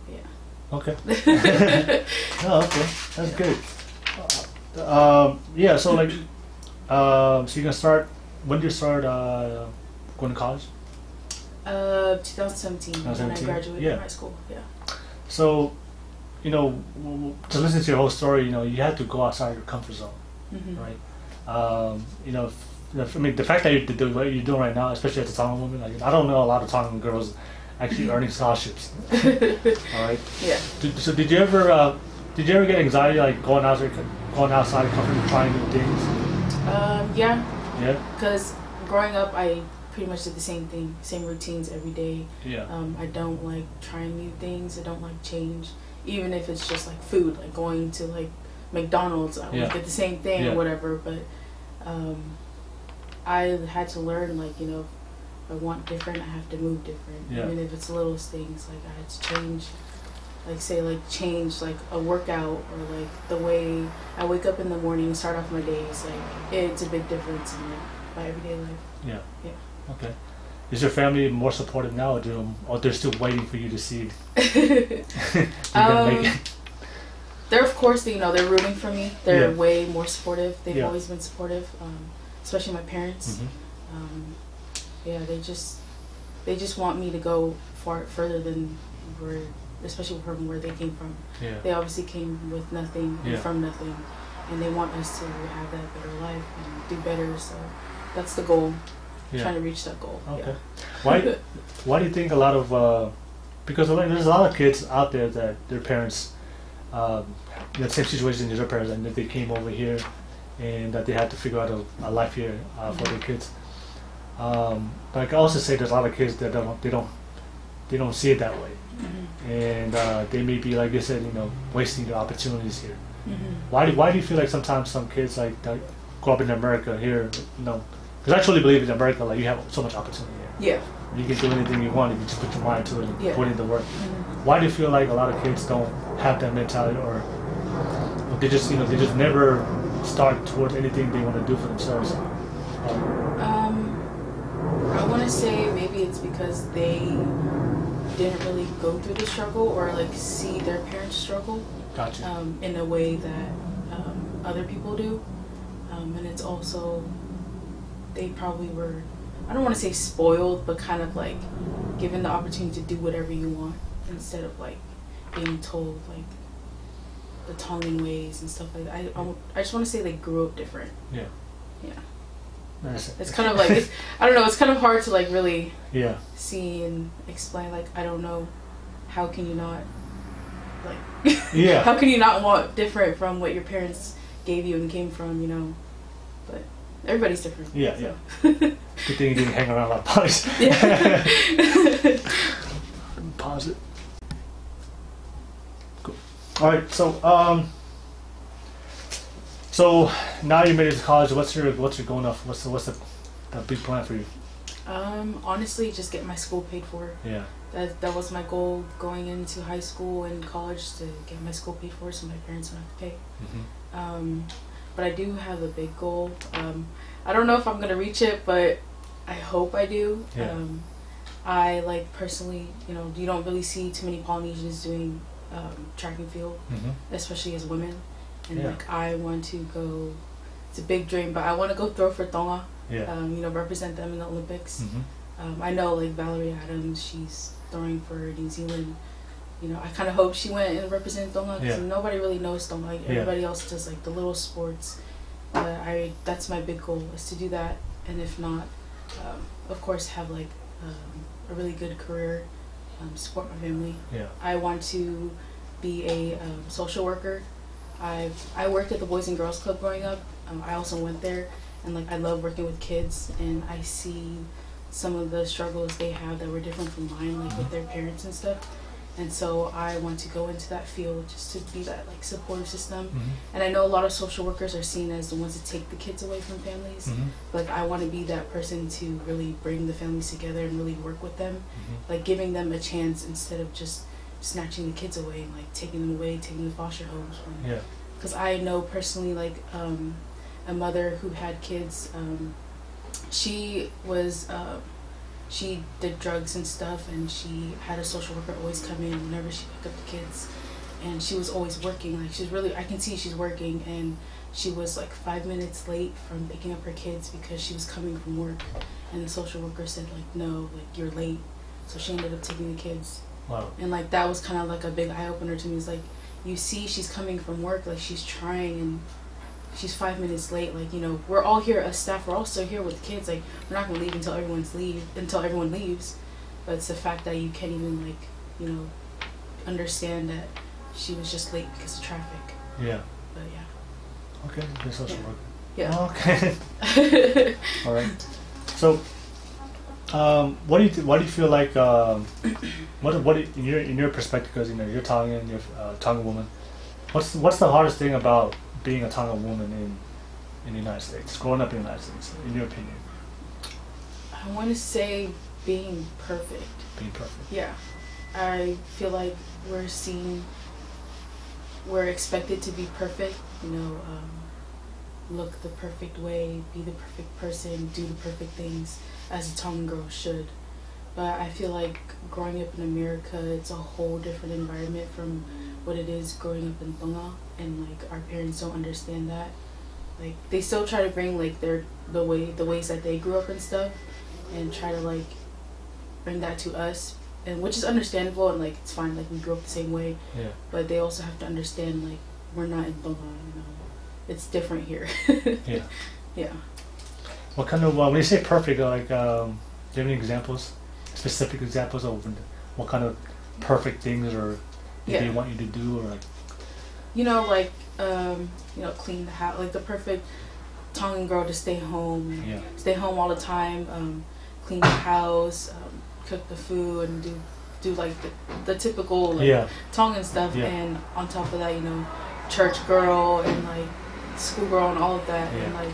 Yeah. Okay. Oh, okay, that's good. Yeah. So like, so you're gonna start. When do you start going to college? 2017 when I graduated from high school. Yeah. So, you know, to listen to your whole story, you know, you had to go outside your comfort zone, right? You know, I mean, the fact that you do what you're doing right now, especially as a Tongan woman, like I don't know a lot of Tongan girls actually earning scholarships. All right. Yeah. So did you ever get anxiety like going outside comfort, trying new things? Yeah. Yeah. Because growing up, I pretty much did the same thing, same routines every day. Yeah. I don't like trying new things. I don't like change, even if it's just like food, like going to like McDonald's. I would get the same thing or whatever. But I had to learn, like, you know, if I want different, I have to move different. Yeah. Even if it's little things, like I had to change, like say like change like a workout or like the way I wake up in the morning and start off my days. Like it's a big difference in like my everyday life. Yeah. Yeah. Okay. Is your family more supportive now, or they're still waiting for you to see it? They're of course, you know, they're rooting for me. They're way more supportive. They've always been supportive, especially my parents. Yeah, they just want me to go further than especially from where they came from. Yeah. They obviously came with nothing and from nothing, and they want us to have that better life and do better. So that's the goal. Yeah. Trying to reach that goal. Okay. Yeah. Why do you think a lot of because there's a lot of kids out there that their parents in the same situation as your parents, and that they came over here and that they had to figure out a life here for their kids. But I can also say there's a lot of kids that they don't see it that way, and they may be, like you said, you know, wasting their opportunities here. Why do you feel like sometimes some kids like that grow up in America here, you know? Because I truly believe in America, like you have so much opportunity here. Yeah. You can do anything you want if you just put your mind to it and put in the work. Why do you feel like a lot of kids don't have that mentality, or they just never start towards anything they want to do for themselves? I want to say maybe it's because they didn't really go through the struggle or like see their parents struggle. Gotcha. In a way that other people do, and it's also they probably were, I don't want to say spoiled, but kind of like given the opportunity to do whatever you want instead of like being told like the Tongan ways and stuff like that. I just want to say they grew up different. Yeah. Yeah. Nice. It's kind of like I don't know. It's kind of hard to like really see and explain. Like I don't know, how can you not like how can you not want different from what your parents gave you and came from, you know? But everybody's different. Yeah, so. Yeah. Good thing you didn't hang around like boys. Yeah. Pause it. Cool. All right. So now you made it to college. What's your going off? What's the big plan for you? Honestly, just get my school paid for. Yeah. That was my goal going into high school and college, to get my school paid for so my parents don't have to pay. But I do have a big goal. I don't know if I'm gonna reach it, but I hope I do. Yeah. I like personally, you know, you don't really see too many Polynesians doing track and field, especially as women. And like I want to go. It's a big dream, but I want to go throw for Tonga. Yeah. You know, represent them in the Olympics. I know like Valerie Adams, she's throwing for New Zealand. You know, I kind of hope she went and represented Tonga because nobody really knows Tonga. Like, everybody else does like the little sports. But that's my big goal, is to do that, and if not, of course, have like a really good career, support my family. Yeah. I want to be a social worker. I worked at the Boys and Girls Club growing up. I also went there, and like I love working with kids, and I see some of the struggles they have that were different from mine, like with their parents and stuff. And so I want to go into that field just to be that like supportive system. And I know a lot of social workers are seen as the ones that take the kids away from families. Like I want to be that person to really bring the families together and really work with them, like giving them a chance instead of just snatching the kids away and like taking them away, taking them to foster homes. Because I know personally, like a mother who had kids, she did drugs and stuff, and she had a social worker always come in whenever she picked up the kids, and she was always working. Like she's really, I can see she's working, and she was like 5 minutes late from picking up her kids because she was coming from work, and the social worker said like, no, like you're late. So she ended up taking the kids. Wow. And like that was kind of like a big eye opener to me. It's like, you see she's coming from work, like she's trying, and she's 5 minutes late. Like, you know, we're all here as staff, we're all still here with the kids. Like, we're not gonna leave until everyone leaves. But it's the fact that you can't even like, you know, understand that she was just late because of traffic. Yeah. But yeah. Okay, good social work. Yeah. Okay. All right. So, what do you feel like? What in your perspective? Because you know you're Tongan, you're a Tongan woman. What's the hardest thing about being a Tongan woman in the United States, growing up in the United States, in your opinion? I want to say being perfect. Being perfect. Yeah. I feel like we're expected to be perfect, you know, look the perfect way, be the perfect person, do the perfect things as a Tongan girl should. But I feel like growing up in America, it's a whole different environment from what it is growing up in Tonga, and like our parents don't understand that. Like they still try to bring like the ways that they grew up and stuff, and try to like bring that to us, and which is understandable, and like it's fine, like we grew up the same way. Yeah. But they also have to understand like we're not in Tonga, you know, it's different here. Yeah. Yeah. What kind of when you say perfect, like do you have any examples, specific examples of what kind of perfect things or they want you to do, or like, you know, like you know, clean the house, like the perfect Tongan girl to stay home, stay home all the time, clean the house, cook the food, and do like the typical like, Tongan stuff, and on top of that, you know, church girl and like school girl and all of that, and like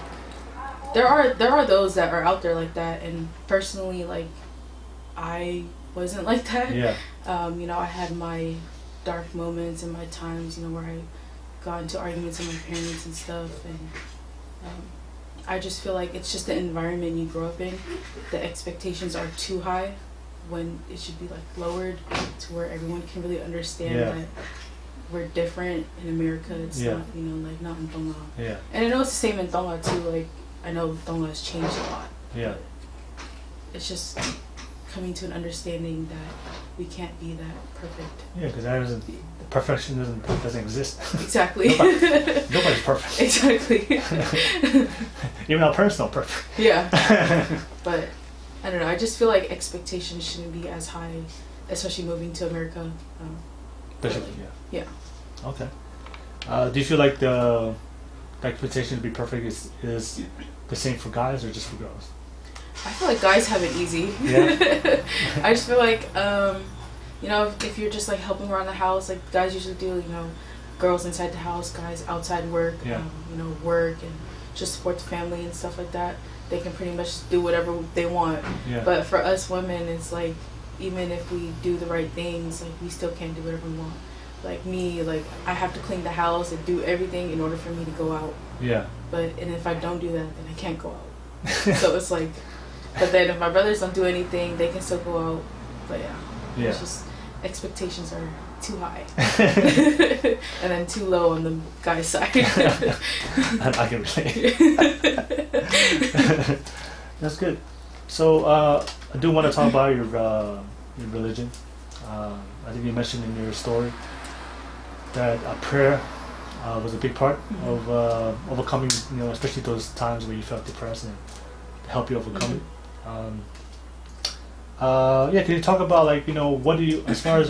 there are those that are out there like that, and personally, like I wasn't like that. You know, I had my dark moments and my times, you know, where I got into arguments with my parents and stuff, and I just feel like it's just the environment you grow up in. The expectations are too high when it should be like lowered to where everyone can really understand that we're different in America. It's not, you know, like not in Tonga. And I know it's the same in Tonga too. Like I know Tonga has changed a lot. It's just coming to an understanding that we can't be that perfect. Yeah, because perfection doesn't exist. Exactly. Nobody's perfect. Exactly. Even our parents not perfect. Yeah. But I don't know. I just feel like expectations shouldn't be as high, especially moving to America. Especially, yeah. Okay. Do you feel like the expectation to be perfect is the same for guys or just for girls? I feel like guys have it easy. I just feel like, you know, if you're just like helping around the house, like guys usually do, you know, girls inside the house, guys outside work, you know, work and just support the family and stuff like that. They can pretty much do whatever they want. But for us women, it's like, even if we do the right things, like we still can't do whatever we want. Like me, like I have to clean the house and do everything in order for me to go out. And if I don't do that, then I can't go out. So it's like, But then if my brothers don't do anything, they can still go out. But yeah. It's just expectations are too high. And then too low on the guy's side. I can relate. That's good. So I do want to talk about your religion. I think you mentioned in your story that prayer was a big part of overcoming, especially those times where you felt depressed, and to help you overcome it. Can you talk about what do you, as far as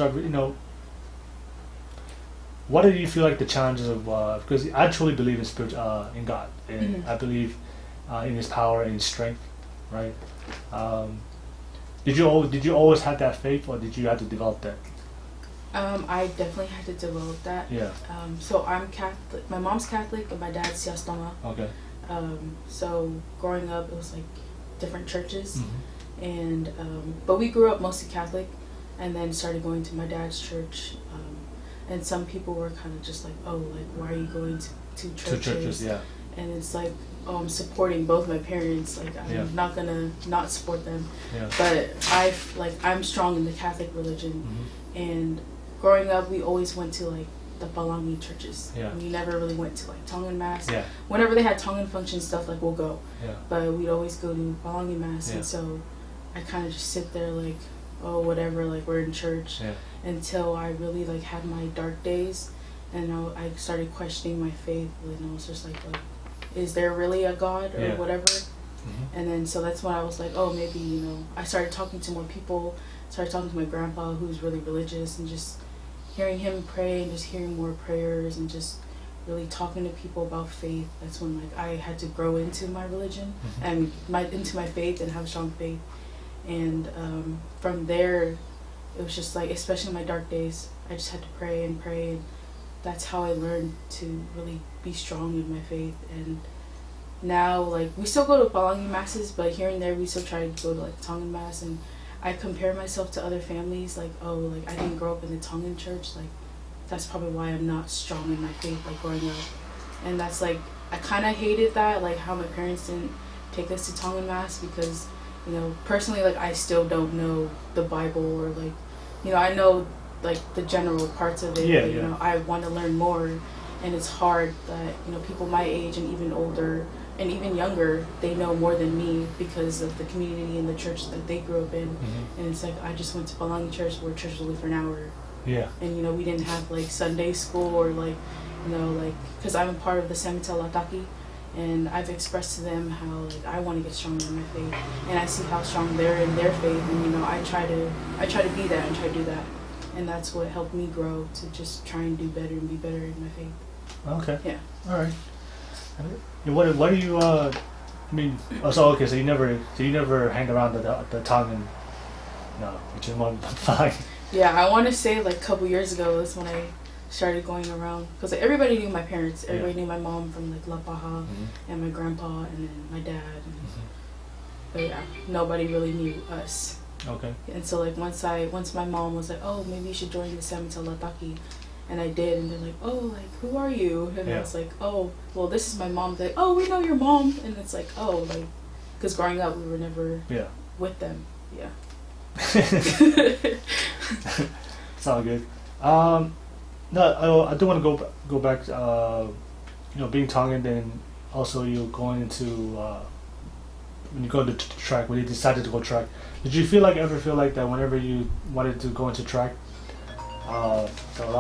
what do you feel like the challenges of because I truly believe in God, and I believe in His power and His strength, right? Did you always have that faith, or did you have to develop that? I definitely had to develop that. Yeah. So I'm Catholic. My mom's Catholic, and my dad's Tongan. Okay. So growing up, it was like different churches, and but we grew up mostly Catholic, and then started going to my dad's church. And some people were kind of just like, oh, like, why are you going to churches? Two churches, yeah. And it's like, oh, I'm supporting both my parents. Like, I'm not gonna not support them. Yeah. But I'm strong in the Catholic religion, and growing up, we always went to like the Palangi churches. Yeah. We never really went to like Tongan mass. Yeah. Whenever they had Tongan function stuff, like we'll go. Yeah. But we'd always go to Palangi mass, Yeah. and so I kind of just sit there like, oh, whatever, like we're in church. Yeah. Until I really like had my dark days, and I started questioning my faith, and I was just like, is there really a God or whatever? And then so that's when I was like, oh, maybe I started talking to more people, started talking to my grandpa who's really religious, and just hearing him pray and just hearing more prayers and just really talking to people about faith. That's when like I had to grow into my religion and into my faith and have a strong faith. And from there, it was just like, especially in my dark days, I just had to pray, and that's how I learned to really be strong in my faith. And now, like, we still go to Palangi masses, but here and there we still try to go to like Tongan mass, and I compare myself to other families, like, oh, like I didn't grow up in the Tongan church, like that's probably why I'm not strong in my faith, like growing up. And that's like, I kind of hated that, like how my parents didn't take us to Tongan mass, because personally, like I still don't know the Bible, or like I know like the general parts of it, but I want to learn more, and it's hard that people my age and even older and even younger, they know more than me because of the community and the church that they grew up in. And it's like, I just went to Palangi church, where church was only for an hour, and we didn't have like Sunday school, or like because I'm a part of the Semitel Lataki, and I've expressed to them how like I want to get stronger in my faith, and I see how strong they're in their faith, and I try to be that and try to do that, and that's what helped me grow to just try and do better and be better in my faith. Okay. Yeah. All right. And what do you so you never hang around the Tongan, which is more fine. Yeah, I want to say like a couple years ago is when I started going around, because like, everybody knew my parents, everybody knew my mom from like La Paja, and my grandpa, and then my dad, but yeah, nobody really knew us. Okay. And so like once my mom was like, oh, maybe you should join the Semitel Lataki, and I did, and they're like, oh, like who are you? And I was like, oh, well, this is my mom. They're like, oh, we know your mom. And it's like, oh, like, because growing up we were never with them. Yeah. It's all good. No, I do want to go back. Being Tongan, then also you going into when you go to track. When you decided to go track, did you ever feel like that whenever you wanted to go into track? So a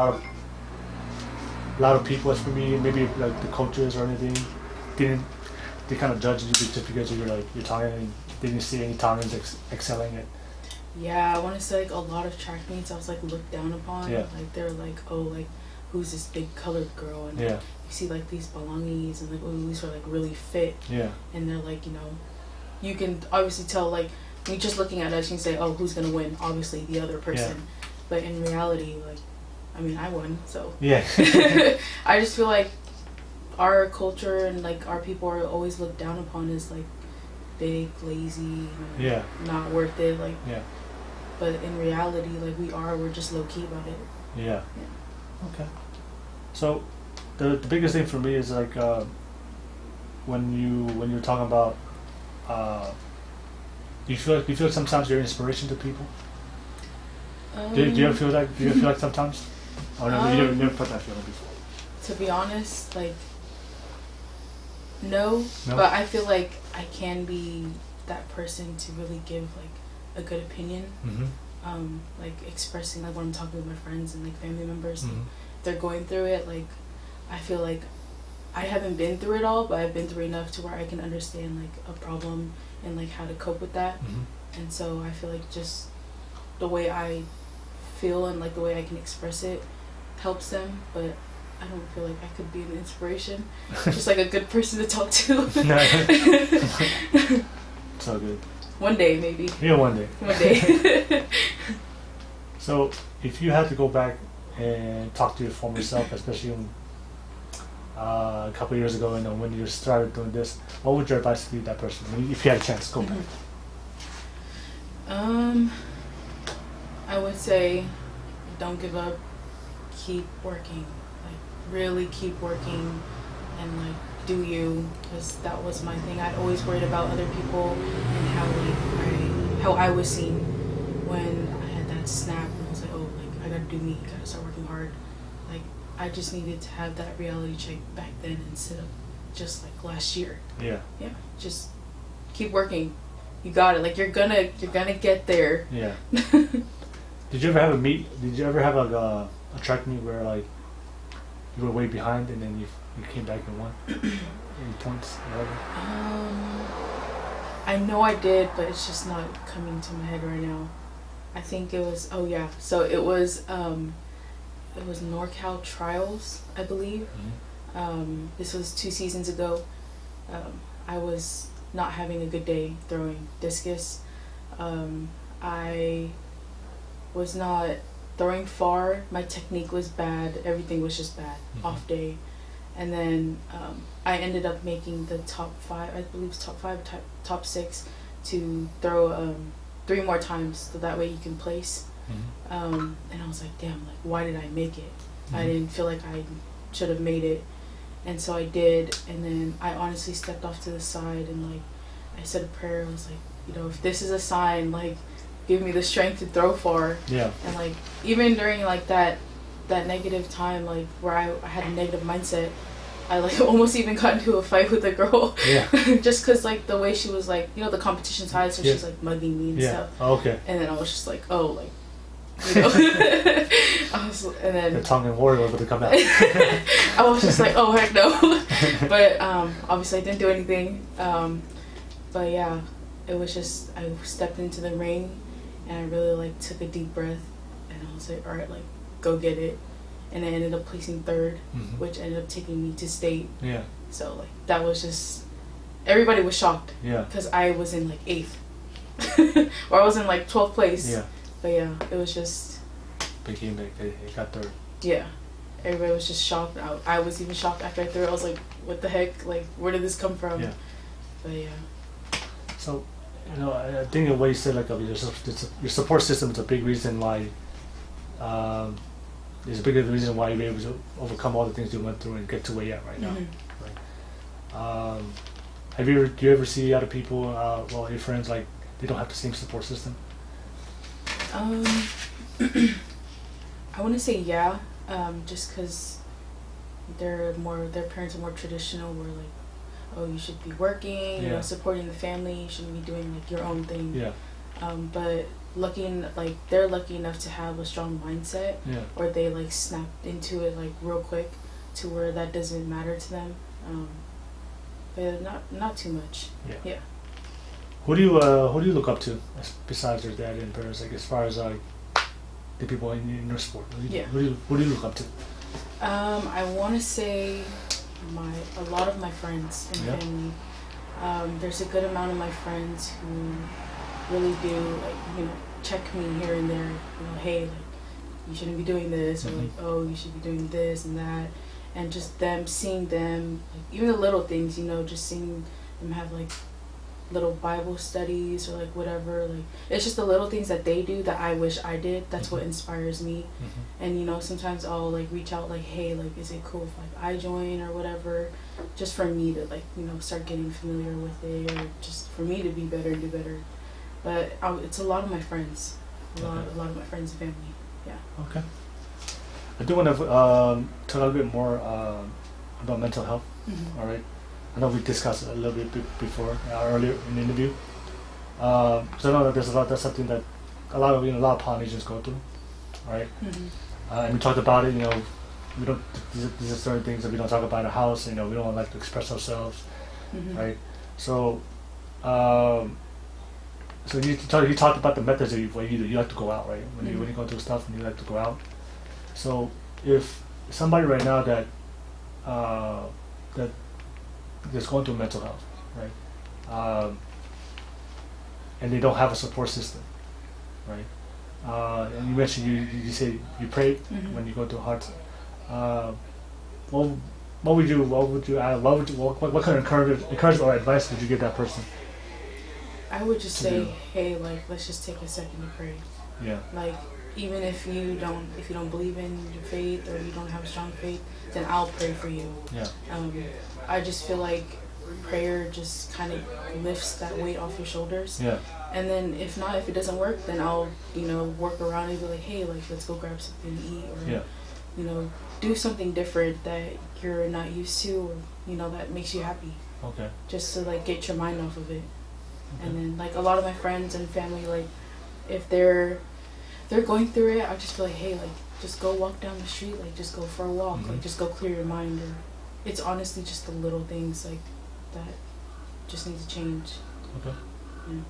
lot of people, as for me, maybe like the coaches or anything, they kind of judge you just because you're Tongan, and they didn't see any Tongans excelling it. Yeah, I want to say like a lot of track meets I was like looked down upon. Yeah. Like they're like, oh, like who's this big colored girl? And you see like these Palangis, and like, oh, these are like really fit. Yeah. And they're like, you can obviously tell, like when you're just looking at us, you can say, oh, who's gonna win? Obviously the other person. Yeah. But in reality, like, I mean, I won, so. Yeah. I just feel like our culture and like our people are always looked down upon as like big, lazy, not worth it, like. Yeah. But in reality, like we're just low key about it. Yeah. Okay. So, the biggest thing for me is like when you're talking about Do you feel like sometimes you're inspiration to people? Do you ever feel like? Do you ever feel like sometimes? Oh no, you never felt that feeling before. To be honest, like, no, but I feel like I can be that person to really give like a good opinion. Like expressing like when I'm talking with my friends and like family members, like, they're going through it. Like, I feel like I haven't been through it all, but I've been through enough to where I can understand like a problem and like how to cope with that. And so I feel like just the way I feel and like the way I can express it helps them, but I don't feel like I could be an inspiration. Just like a good person to talk to. It's all good. One day, maybe. Yeah, one day. One day. So, if you had to go back and talk to your former self, especially a couple of years ago, when you started doing this, what would your advice be to that person? If you had a chance, go back. I would say, don't give up. Keep working. Like, really keep working, and like do you, because that was my thing. I'd always worried about other people and how I was seen when I had that snap, and I was like, oh, like I gotta do me, gotta start working hard. Like, I just needed to have that reality check back then instead of just like last year. Yeah, just keep working. You got it. Like, you're gonna get there. Yeah. Did you ever have a track meet where like you were way behind and then you came back and won in points, whatever? I know I did, but it's just not coming to my head right now. I think it was so it was NorCal Trials, I believe. This was 2 seasons ago. I was not having a good day throwing discus. I was not throwing far. My technique was bad. Everything was just bad. Off day. And then I ended up making the top 5, I believe it's top 6, to throw 3 more times, so that way you can place. And I was like, damn, like, why did I make it? I didn't feel like I should have made it. And so I did, and then I honestly stepped off to the side and like I said a prayer. I was like, if this is a sign, like, give me the strength to throw far. Yeah. And like, even during like that negative time, like where I had a negative mindset, I like almost even got into a fight with a girl. Yeah. Just cause like the way she was like, the competition's high, so she's like mugging me and stuff. Oh, okay. And then I was just like, oh, like, and then the Tongan warrior was about to come out. I was just like, oh heck no. But obviously I didn't do anything. But yeah, it was just, I stepped into the ring and I really like took a deep breath and I was like, all right, like, go get it. And I ended up placing 3rd, which ended up taking me to state. Yeah. So like, that was just, everybody was shocked. Yeah. Because I was in like 8th. Or I was in like 12th place. Yeah. But yeah, it was just... Big game, they got 3rd. Yeah. Everybody was just shocked. I was even shocked after I threw it. I was like, what the heck? Like, where did this come from? Yeah. But yeah. So, I think the way you said, like, your support system is a big reason why... is a big reason why you're able to overcome all the things you went through and get to where you're at right now. Right? Do you ever see other people, your friends, like, they don't have the same support system? I want to say yeah, just because their parents are more traditional, where like, oh, you should be working, supporting the family, you shouldn't be doing like your own thing. Yeah. But they're lucky enough to have a strong mindset, or they like snapped into it like real quick, to where that doesn't matter to them. But not too much. Yeah. Who do you look up to besides your dad and parents? Like, as far as like the people in your sport, who do you look up to? I want to say a lot of my friends and family. There's a good amount of my friends who really do like check me here and there. Hey, like, you shouldn't be doing this, or like, oh, you should be doing this and that, and just seeing them, like, even the little things, just seeing them have like little Bible studies or like whatever, like, it's just the little things that they do that I wish I did. That's what inspires me. And sometimes I'll like reach out like, hey, like, is it cool if like I join or whatever, just for me to like start getting familiar with it, or just for me to be better and do better. but it's a lot of my friends, a lot of my friends and family. Yeah. Okay. I do want to talk a little bit more about mental health. Mm-hmm. All right. I know we discussed a little bit before earlier in the interview. So I know that that's something that a lot of Polynesians go through. All right. Mm-hmm. And we talked about it. We don't. These are certain things that we don't talk about in the house. We don't like to express ourselves. Mm-hmm. Right. So. So you talked about the methods that you like to go out, right? When you go through stuff and you like to go out. So if somebody right now that that's going through mental health, right, and they don't have a support system, right? And you mentioned you say you pray when you go through hard time. What kind of encouragement or advice would you give that person? I would just say, hey, like, let's just take a second to pray. Yeah. Like, even if you don't believe in your faith or you don't have a strong faith, then I'll pray for you. Yeah. I just feel like prayer just kind of lifts that weight off your shoulders. Yeah. And then if it doesn't work, then I'll, work around and be like, hey, like, let's go grab something to eat, or, do something different that you're not used to, or, that makes you happy. Okay. Just to, like, get your mind off of it. Okay. And then, like, a lot of my friends and family, like, if they're going through it, I just feel like, hey, like, just go walk down the street, like, just go for a walk, like, just go clear your mind. Or it's honestly just the little things, like, that just need to change. Okay. Yeah.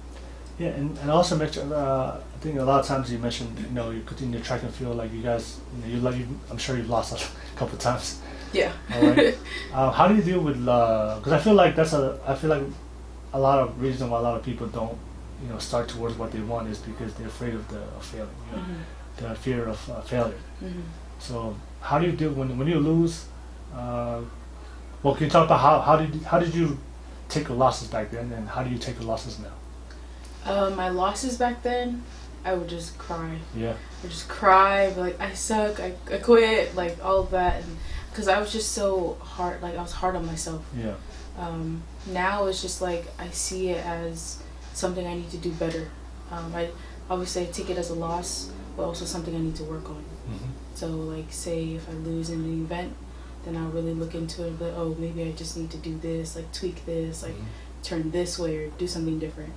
Yeah, and also mention. I think a lot of times you mentioned, you continue to track and field, like you guys, I'm sure you've lost a couple of times. Yeah. All right. How do you deal with? Because I feel like a lot of reason why a lot of people don't, start towards what they want is because they're afraid of failing. The fear of failure. Mm-hmm. So how do you deal when you lose? Well, can you talk about how did you take your losses back then, and how do you take your losses now? My losses back then, I would just cry. Yeah. I would just cry, be like, I suck, I quit, like, all of that. Because I was just so hard, like, I was hard on myself. Yeah. Now it's just like, I see it as something I need to do better. I obviously I take it as a loss, but also something I need to work on. Mm-hmm. So, like, say if I lose in an event, then I'll really look into it and be like, oh, maybe I just need to do this, like, tweak this, like, turn this way or do something different.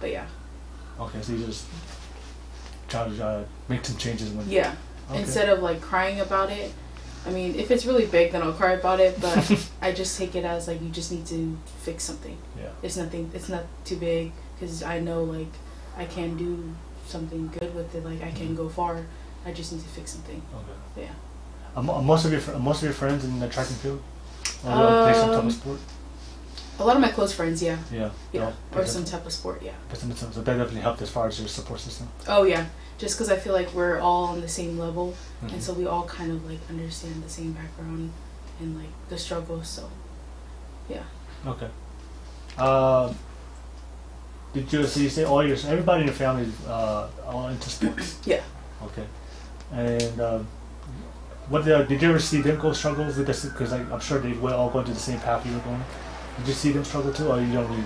But yeah. Okay, so you just try to make some changes. Yeah. Okay. Instead of like crying about it, I mean, if it's really big, then I'll cry about it. But I just take it as like you just need to fix something. Yeah. It's not too big because I know like I can do something good with it. Like I can go far. I just need to fix something. Okay. But yeah. Most of your friends in the track and field, or play some type of sport. A lot of my close friends, yeah. Yeah. Yeah. Or some type of sport, yeah. So that definitely helped as far as your support system. Oh yeah, just because I feel like we're all on the same level, and so we all kind of like understand the same background and like the struggles. So, yeah. Okay. So you say everybody in your family is all into sports? Yeah. Okay. And did you ever see them go struggles with this? Because I'm sure they were all going through the same path you were going. Did you see them struggle too, or you don't really?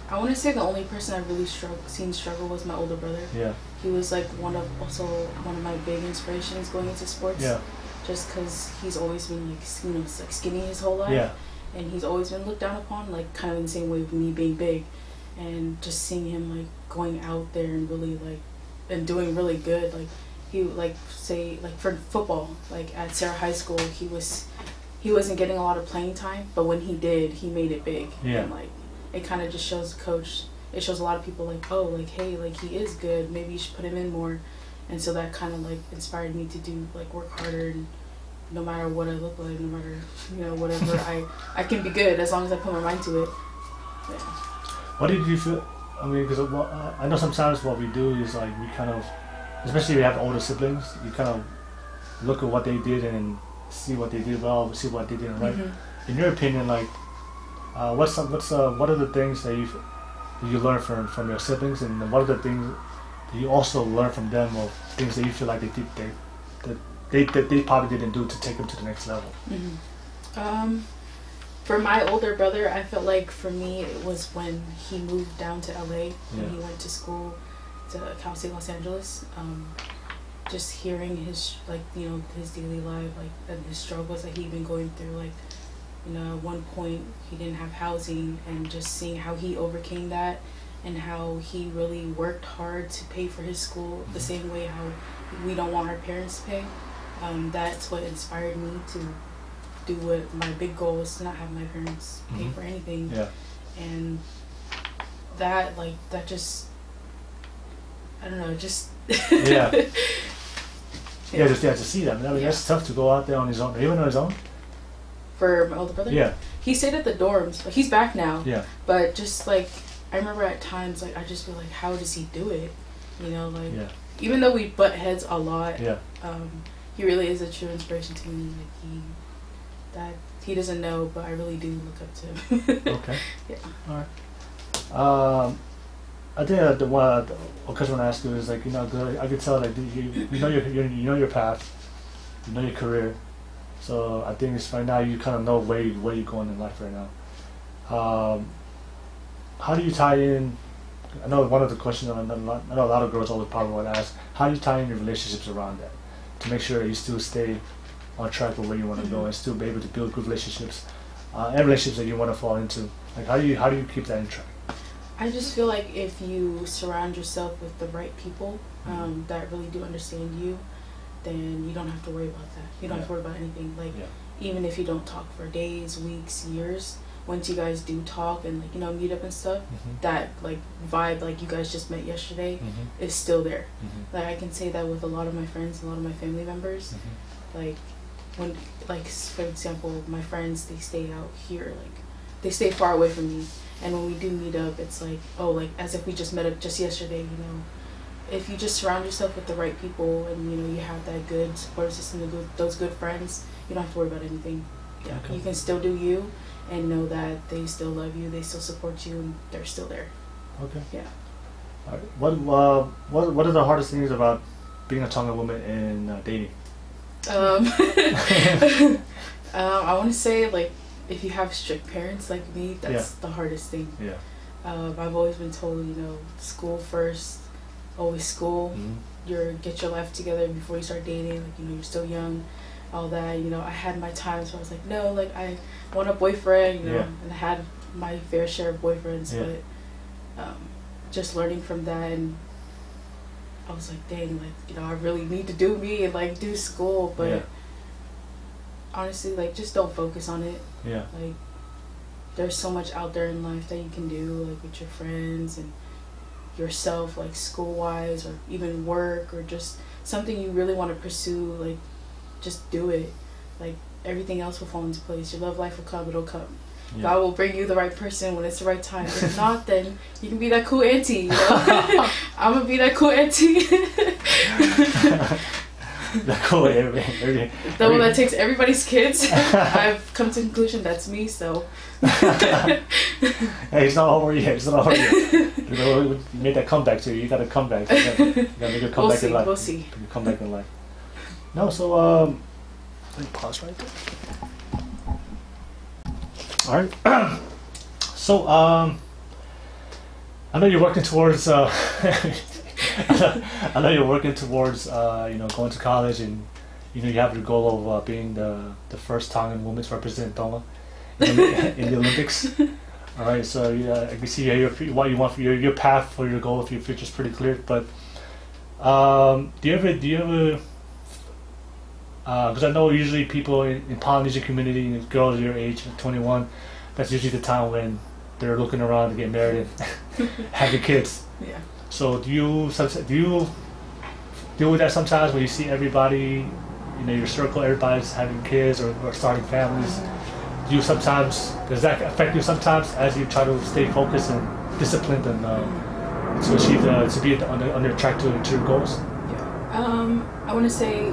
I want to say the only person I really seen struggle was my older brother. Yeah. He was like one of my big inspirations going into sports. Yeah. Just because he's always been like skinny his whole life. Yeah. And he's always been looked down upon, like kind of in the same way with me being big, and just seeing him like going out there and really like and doing really good. Like he like say like for football, like at Sarah High School, he wasn't getting a lot of playing time, but when he did, he made it big. Yeah. And like it kind of just shows the coach. It shows a lot of people like, oh, like hey, like he is good. Maybe you should put him in more. And so that kind of like inspired me to do like work harder, and no matter what I look like, no matter whatever, I can be good as long as I put my mind to it. Yeah. What did you feel? I mean, because I know sometimes what we do is like we kind of, especially if you have older siblings, you kind of look at what they did and see what they did well, see what they didn't right. Mm-hmm. In your opinion, like, what are the things that you learn from your siblings, and what are the things that you also learn from them, or things that you feel like they probably didn't do to take them to the next level? Mm-hmm. For my older brother, I felt like for me it was when he moved down to LA, when he went to school to Cal State Los Angeles. Just hearing his, like, you know, his daily life, like, and his struggles that he'd been going through, like, you know, at one point he didn't have housing, and just seeing how he overcame that and how he really worked hard to pay for his school the same way how we don't want our parents to pay. That's what inspired me to do what my big goal was, to not have my parents pay for anything. Yeah. And that, like, that just, I don't know, just yeah. Yeah, just to see that. I mean, that's tough to go out there on his own, even on his own. For my older brother? Yeah. He stayed at the dorms, but he's back now. Yeah. But just, like, I remember at times, like, I just feel like, how does he do it? You know, like, even though we butt heads a lot, he really is a true inspiration to me. Like, he doesn't know, but I really do look up to him. Okay. Yeah. All right. I think the question I want to ask you is, like, you know, I could tell that you know your path, you know your career, so I think it's right now you kind of know where you're going in life right now. How do you tie in? I know one of the questions I know a lot of girls always probably want to ask. How do you tie in your relationships around that to make sure you still stay on track with where you want to go and still be able to build good relationships and relationships that you want to fall into? Like, how do you keep that in track? I just feel like if you surround yourself with the right people that really do understand you, then you don't have to worry about that. You don't have to worry about anything. Like, even if you don't talk for days, weeks, years, once you guys do talk and, like, you know, meet up and stuff, that, like, vibe, like, you guys just met yesterday, is still there. Like, I can say that with a lot of my friends, a lot of my family members. Like, when, like, for example, my friends, they stay out here, like, they stay far away from me. And when we do meet up, it's like, oh, like, as if we just met up just yesterday, you know. If you just surround yourself with the right people and, you know, you have that good support system, those good friends, you don't have to worry about anything. Yeah, okay. You can still do you and know that they still love you, they still support you, and they're still there. Okay. Yeah. All right. What are the hardest things about being a Tongan woman in dating? I want to say, like, if you have strict parents like me, that's the hardest thing. Yeah. I've always been told, you know, school first, always school. Get your life together before you start dating. Like, you know, you're still young, all that. You know, I had my times where I was like, no, like, I want a boyfriend, you know, and I had my fair share of boyfriends, but just learning from that, and I was like, dang, like, you know, I really need to do me and, like, do school, but honestly, like, just don't focus on it. Yeah. Like, there's so much out there in life that you can do, like, with your friends and yourself, like, school-wise, or even work, or just something you really want to pursue. Like, just do it. Like, everything else will fall into place. Your love life will come, it'll come. God will bring you the right person when it's the right time. If not, then you can be that cool auntie, you know? I'm gonna be that cool auntie. The cool the one that takes everybody's kids. I've come to the conclusion that's me, so. Hey, it's not over yet. It's not over yet. You know, you made that comeback too. You got to come back. You got to make a comeback in life. We'll see. Come back in life. No, so let me pause right there. All right. So I know you're working towards. I know you're working towards you know, going to college, and you know, you have your goal of being the first Tongan woman to represent Tonga in the Olympics. All right, so I can see what you want for your path for your goal, for your future is pretty clear. But do you ever because I know usually people in Polynesian community, girls your age, 21, that's usually the time when they're looking around to get married and having kids. Yeah. So do you deal with that sometimes when you see everybody, you know, your circle, everybody's having kids or starting families? Do you sometimes, does that affect you sometimes as you try to stay focused and disciplined and to achieve to be on the track to your goals? Yeah. I want to say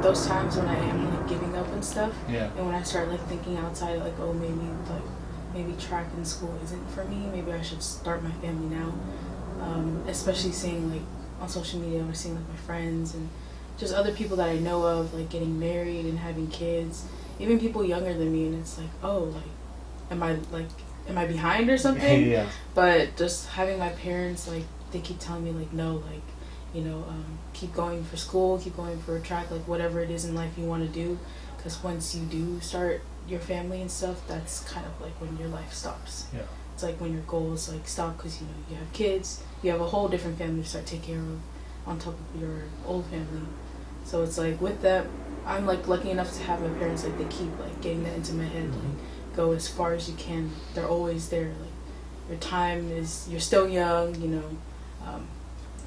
those times when I am, like, giving up and stuff, and when I start, like, thinking outside, like, oh, maybe track in school isn't for me, maybe I should start my family now. Especially seeing, like, on social media, or seeing, like, my friends and just other people that I know of, like, getting married and having kids, even people younger than me, and it's like, oh, like, am I behind or something? Yeah. But just having my parents, like, they keep telling me, like, no, like, you know, keep going for school, keep going for a track, like, whatever it is in life you want to do. Because once you do start your family and stuff, that's kind of like when your life stops. Yeah. It's like when your goals, like, stop because, you know, you have kids, you have a whole different family to start taking care of on top of your old family. So it's like with that, I'm, like, lucky enough to have my parents, like, they keep, like, getting that into my head, like, go as far as you can. They're always there. Like, your time is, you're still young, you know.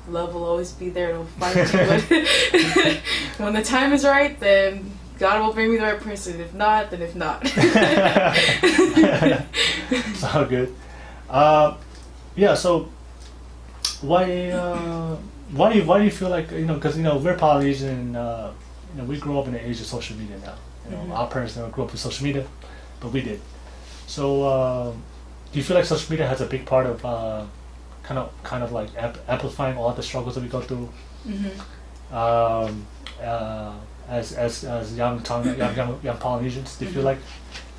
Love will always be there to find you. But when the time is right, then God will bring me the right person. If not, then if not. It's all good. Yeah. So why do you feel like, you know, because, you know, we're Polynesian, you know, we grew up in the age of social media now. You know, our parents never grew up with social media, but we did. So do you feel like social media has a big part of kind of like amplifying all the struggles that we go through? As young Tongan, young Polynesians, do you feel like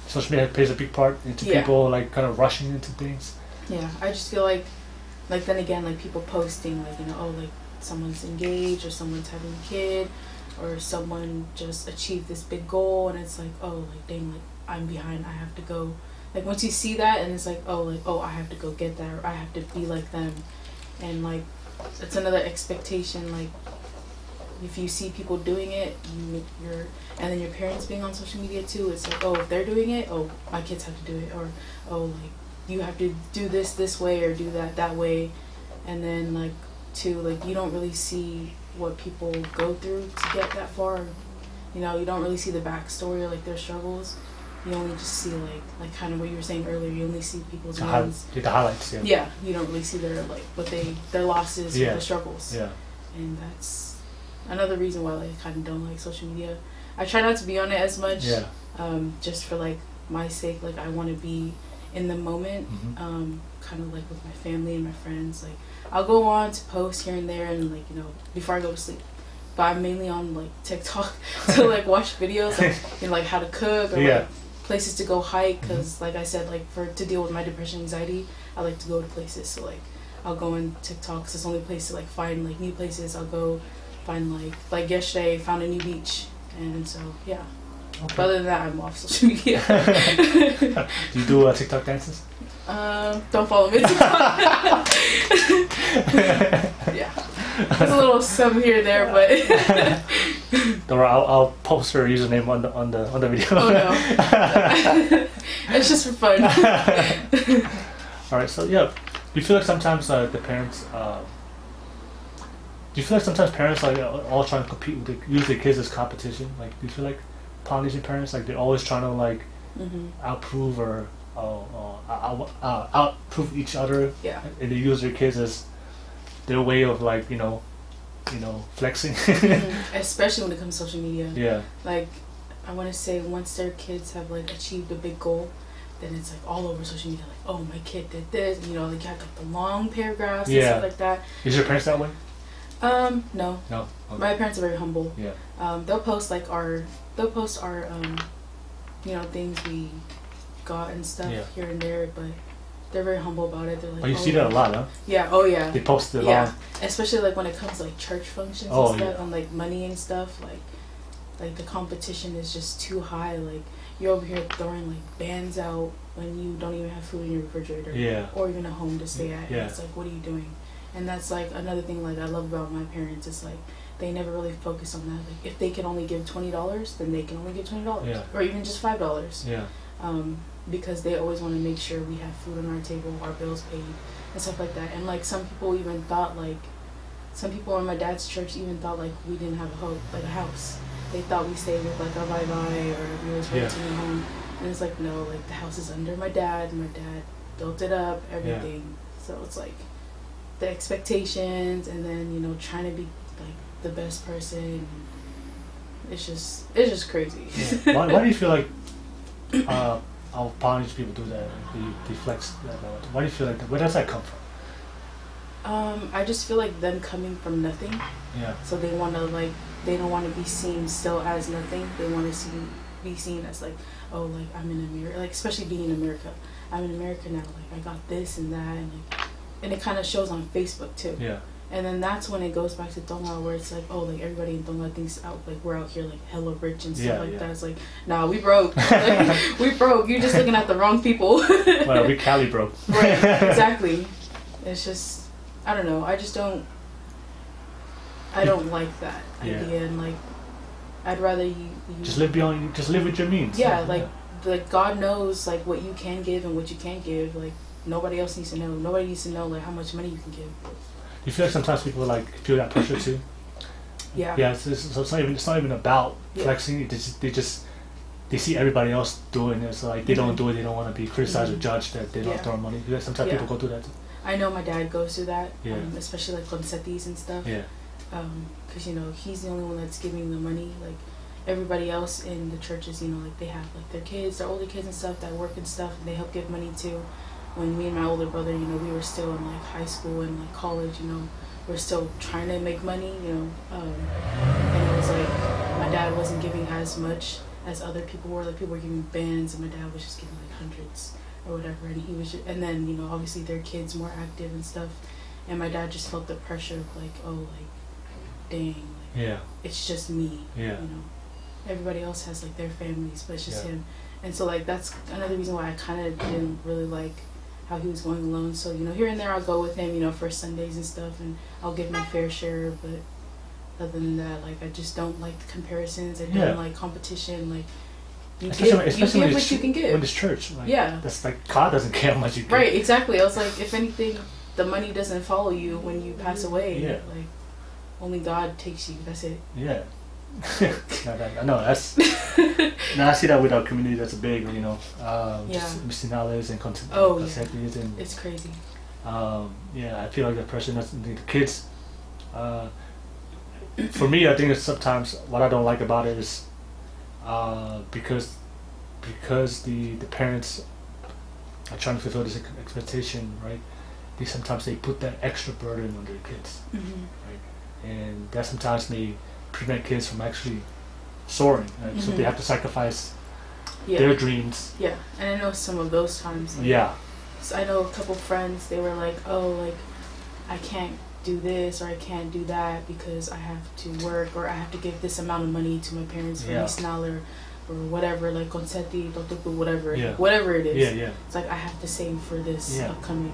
social media plays a big part into people like kind of rushing into things? Yeah, I just feel like then again, like, people posting, like, you know, oh, like, someone's engaged or someone's having a kid or someone just achieved this big goal, and it's like, oh, like, dang, like, I'm behind, I have to go. Like, once you see that, and it's like, oh, I have to go get that, or I have to be like them. And, like, it's another expectation. Like, if you see people doing it, and then your parents being on social media too, it's like, oh, if they're doing it, oh, my kids have to do it. Or, oh, like, you have to do this way or do that way. And then, like, too, like, you don't really see what people go through to get that far. You know, you don't really see the backstory or, like, their struggles. You only just see, like kind of what you were saying earlier. You only see people's wins. The highlights, yeah. Yeah, you don't really see their, like, their losses, or their struggles. Yeah. And that's another reason why, like, I kind of don't like social media. I try not to be on it as much. Yeah. Just for, like, my sake. Like, I want to be in the moment. Kind of like with my family and my friends. Like, I'll go on to post here and there, and, like, you know, before I go to sleep. But I'm mainly on, like, TikTok to, like, watch videos, like, you know, like, how to cook or like, places to go hike, because like I said, like, to deal with my depression, anxiety, I like to go to places. So, like, I'll go on TikTok because it's the only place to, like, find, like, new places. I'll go find, like yesterday, found a new beach, and so yeah. Okay. But other than that, I'm off social media. Do you do TikTok dances? Don't follow me on TikTok. Yeah, there's a little some here and there, but don't worry, I'll post her username on the video. Oh no, it's just for fun. All right, so yeah, do you feel like sometimes the parents? Do you feel like sometimes parents like all trying to compete with use their kids as competition? Like, do you feel like Polynesian parents, like, they're always trying to, like, outprove or outprove each other? Yeah. And they use their kids as their way of, like, you know, flexing. Especially when it comes to social media. Yeah. Like, I want to say once their kids have, like, achieved a big goal, then it's, like, all over social media. Like, oh, my kid did this. You know, like, you have, like, the long paragraphs and stuff like that. Is your parents that way? No. No. Okay. My parents are very humble. Yeah. They'll post our you know, things we got and stuff here and there, but they're very humble about it. They're like, oh, you see that a lot, huh? Yeah. Oh yeah. They post it a lot. Yeah. Especially like when it comes to like church functions and stuff, and like money and stuff. Like the competition is just too high. Like, you're over here throwing like bands out when you don't even have food in your refrigerator. Yeah. Or even a home to stay at. Yeah. And it's like, what are you doing? And that's like another thing like I love about my parents. It's like they never really focus on that. Like, if they can only give $20, then they can only give $20. Yeah. Or even just $5. Yeah. Because they always want to make sure we have food on our table, our bills paid, and stuff like that. And like some people even thought like, some people in my dad's church even thought like we didn't have a house. They thought we stayed with like our bye-bye or we was renting a home. And it's like, no, like the house is under my dad. My dad built it up, everything. Yeah. So it's like the expectations, and then, you know, trying to be like the best person. It's just crazy. Yeah. Why do you feel like how Polynesian people do that? They flex that. Why do you feel like that? Where does that come from? I just feel like them coming from nothing. Yeah. So they want to like, they don't want to be seen still as nothing. They want to be seen as like, oh, like I'm in America, like especially being in America. I'm in America now, like I got this and that, and it kind of shows on Facebook too. Yeah. And then that's when it goes back to Tongan, where it's like, oh, like everybody in Tongan thinks we're out here like hella rich and stuff that. It's like, nah, we broke. Like, we broke. You're just looking at the wrong people. Well, we Cali broke. Right. Exactly. It's just, I don't know. I don't like that idea, and like, I'd rather you just live with your means. Yeah, like God knows like what you can give and what you can't give. Like nobody else needs to know. Nobody needs to know like how much money you can give. You feel like sometimes people like feel that pressure too. Yeah. Yeah. It's not even about flexing. They see everybody else doing it, so like they don't do it. They don't want to be criticized or judged that they don't throw money. Sometimes people go through that too. I know my dad goes through that. Yeah. Especially like concetis and stuff. Yeah. Because he's the only one that's giving the money. Like everybody else in the churches, like they have like their kids, their older kids and stuff that work and stuff, and they help give money too. When me and my older brother, we were still in like high school and like college, we're still trying to make money, and it was like my dad wasn't giving as much as other people were. Like people were giving bands, and my dad was just giving like hundreds or whatever. And he was, and then obviously their kids more active and stuff, and my dad just felt the pressure of like, oh, like, dang, like, it's just me, everybody else has like their families, but it's just him. And so like that's another reason why I kind of didn't really like how he was going alone. So here and there I'll go with him for Sundays and stuff, and I'll give my fair share. But other than that, like I just don't like the comparisons. I don't like competition. Like you give what you can give. When it's church, like, that's like God doesn't care how much you give. Right, exactly. I was like, if anything, the money doesn't follow you when you pass away. Yeah. Like only God takes you. That's it. Yeah. No, that's. Now I see that with our community. That's a big, just missinales and content. And it's crazy. I feel like the pressure. The kids. For me, I think it's sometimes what I don't like about it is, because the parents are trying to fulfill this expectation, right? Sometimes they put that extra burden on their kids, right? And that sometimes may prevent kids from actually soaring, right? So they have to sacrifice their dreams. Yeah, and I know some of those times. So I know a couple friends, they were like, oh, like, I can't do this or I can't do that because I have to work or I have to give this amount of money to my parents for Isnal or whatever, like Conseti, Totupu, whatever it is. It's like I have to save for this upcoming.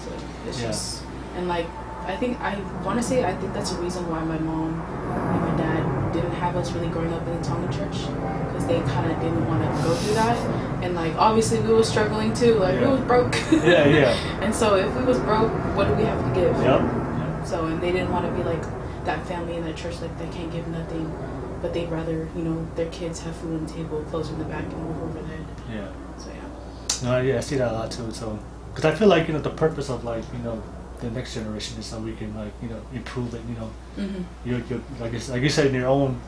So it's just, and like, I think that's the reason why my mom and my dad didn't have us really growing up in the Tongan church, because they kind of didn't want to go through that. And like obviously we were struggling too, like we was broke. And so if we was broke, what do we have to give? So, and they didn't want to be like that family in that church, like they can't give nothing, but they'd rather their kids have food on the table, clothes in the back, and roof over their head. So No, I see that a lot too. So because I feel like the purpose of like the next generation is so we can like improve it. You're like you said in your own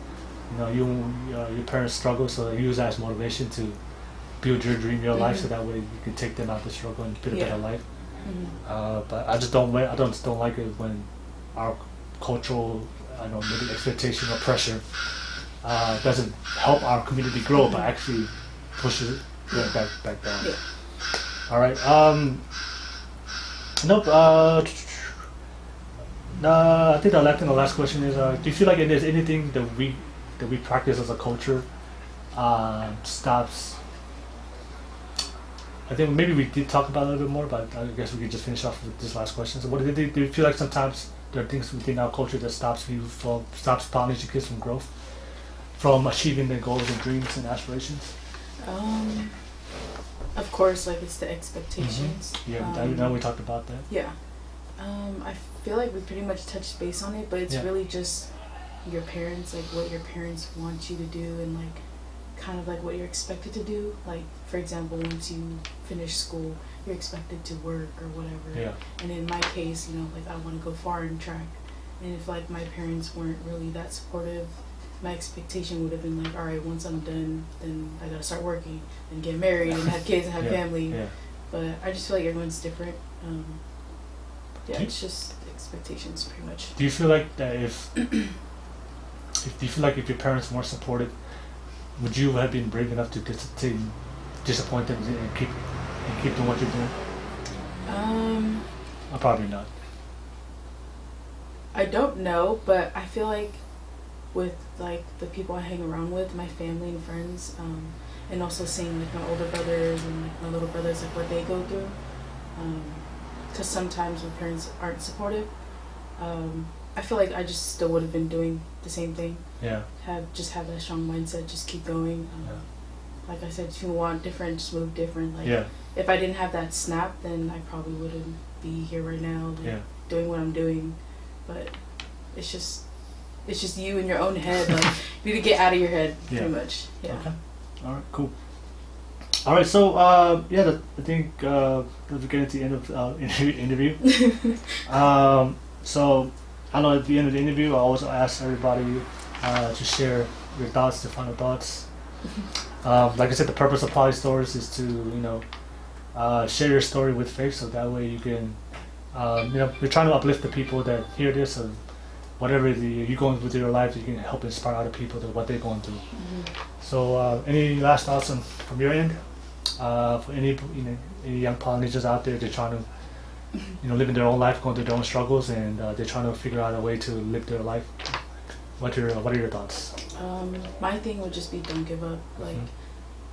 your parents struggle, so you use that as motivation to build your dream, your life, so that way you can take them out the struggle and build a better life. But I just don't like it when our cultural maybe expectation or pressure doesn't help our community grow, but actually pushes it back down. All right. Nope. I think the last question is: do you feel like there's anything that we practice as a culture stops? I think maybe we did talk about it a little bit more, but I guess we could just finish off with this last question. So, do you feel like sometimes there are things within our culture that stops Polynesian kids from growth, from achieving their goals and dreams and aspirations? Of course, like it's the expectations. I know we talked about that. I feel like we pretty much touched base on it, but it's really just your parents, like what your parents want you to do, and like kind of like what you're expected to do. Like for example, once you finish school, you're expected to work or whatever. And in my case, like I want to go far in track, and if like my parents weren't really that supportive, my expectation would have been like, all right, once I'm done, then I gotta start working and get married and have kids and have family. But I just feel like everyone's different. It's just expectations, pretty much. Do you feel like that if your parents weren't supportive, would you have been brave enough to disappoint them and keep doing what you're doing? Probably not. I don't know, but I feel like with like the people I hang around with, my family and friends, and also seeing like my older brothers and like my little brothers, like what they go through, because sometimes my parents aren't supportive. I feel like I just still would have been doing the same thing. Yeah. Have that strong mindset, just keep going. Like I said, if you want different, just move different. Like if I didn't have that snap, then I probably wouldn't be here right now, like, doing what I'm doing. But it's just you in your own head. Like you need to get out of your head, pretty much. Yeah. Okay. All right. Cool. All right. So I think we're getting to the end of interview. So I know at the end of the interview, I always ask everybody to share your thoughts, their final thoughts. Like I said, the purpose of Poly Stories is to share your story with faith, so that way you can we're trying to uplift the people that hear this, and whatever you're going through your life, you can help inspire other people to what they're going through. So any last thoughts from your end for any young Polynesians out there? They're trying to living their own life, going through their own struggles, and they're trying to figure out a way to live their life. What are your thoughts? My thing would just be don't give up. Like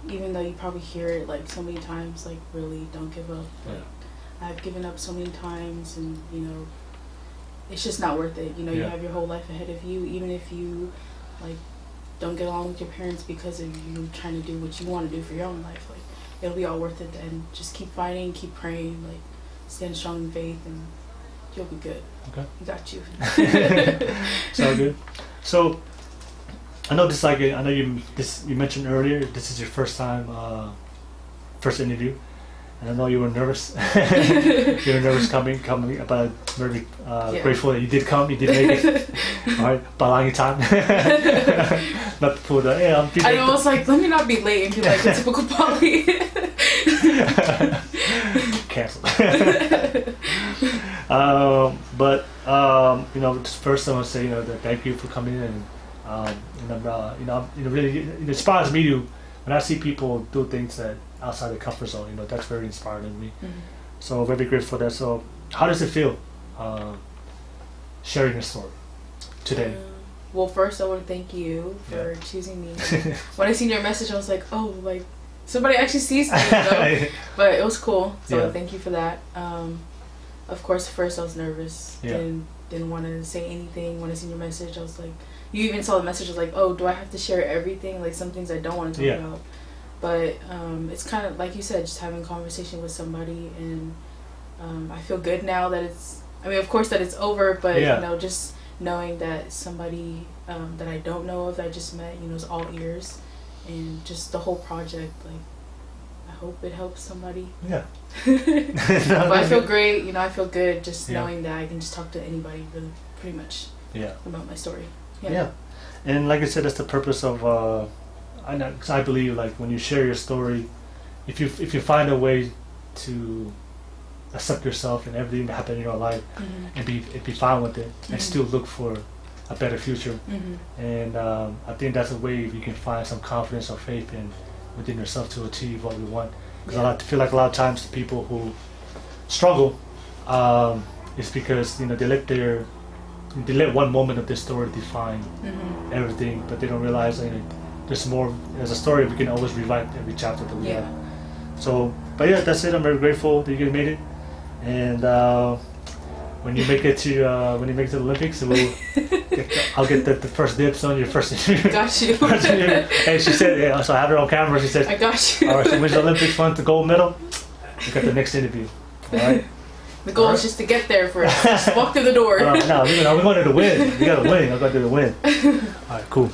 even though you probably hear it like so many times, like really don't give up. Like I've given up so many times, and it's just not worth it. You have your whole life ahead of you. Even if you like don't get along with your parents because of you trying to do what you want to do for your own life, like it'll be all worth it then. Just keep fighting, keep praying, like stand strong in faith, and you'll be good. Okay. You got you. Sounds good. So I know this, like I know you mentioned earlier, this is your first interview, and I know you were nervous. You were nervous coming, but very grateful that you did come. You did make it. All right, balangi time. Not to pull the I know, I was like, let me not be late and be like a typical Poly. Cancelled. But first I want to say that thank you for coming in, and really it inspires me to when I see people do things that outside the comfort zone. That's very inspiring to me. So very grateful for that. So how does it feel sharing your story today? Well, first I want to thank you for choosing me. When I seen your message, I was like, oh, like somebody actually sees me. But it was cool. So thank you for that. Of course, first I was nervous. Didn't want to say anything. When I seen your message, I was like, you even saw the message. I was like, oh, do I have to share everything? Like some things I don't want to talk about. But it's kind of like you said, just having a conversation with somebody, and I feel good now that it's. I mean, of course that it's over, but just knowing that somebody that I don't know of, that I just met, is all ears, and just the whole project. Like, I hope it helps somebody. Yeah. But I feel great. I feel good just knowing that I can just talk to anybody, really, pretty much. About my story. Yeah. And like I said, that's the purpose of. I believe like when you share your story, if you find a way to accept yourself and everything that happened in your life, and be fine with it, and still look for a better future, and I think that's a way you can find some confidence or faith within yourself to achieve what you want. Because I feel like a lot of times the people who struggle, it's because they let one moment of their story define everything, but they don't realize there's a story we can always rewrite every chapter that we have. So, but that's it. I'm very grateful that you guys made it, and when you make it to the Olympics, I'll get the first dibs on your first interview. Got you. And she said, so I have her on camera. She said, I got you. All right, so wins the Olympics, won the gold medal. You got the next interview. All right. The goal is just to get there first. Just walk through the door. No, we're going to win. We got to win. I got to do the win. All right, cool.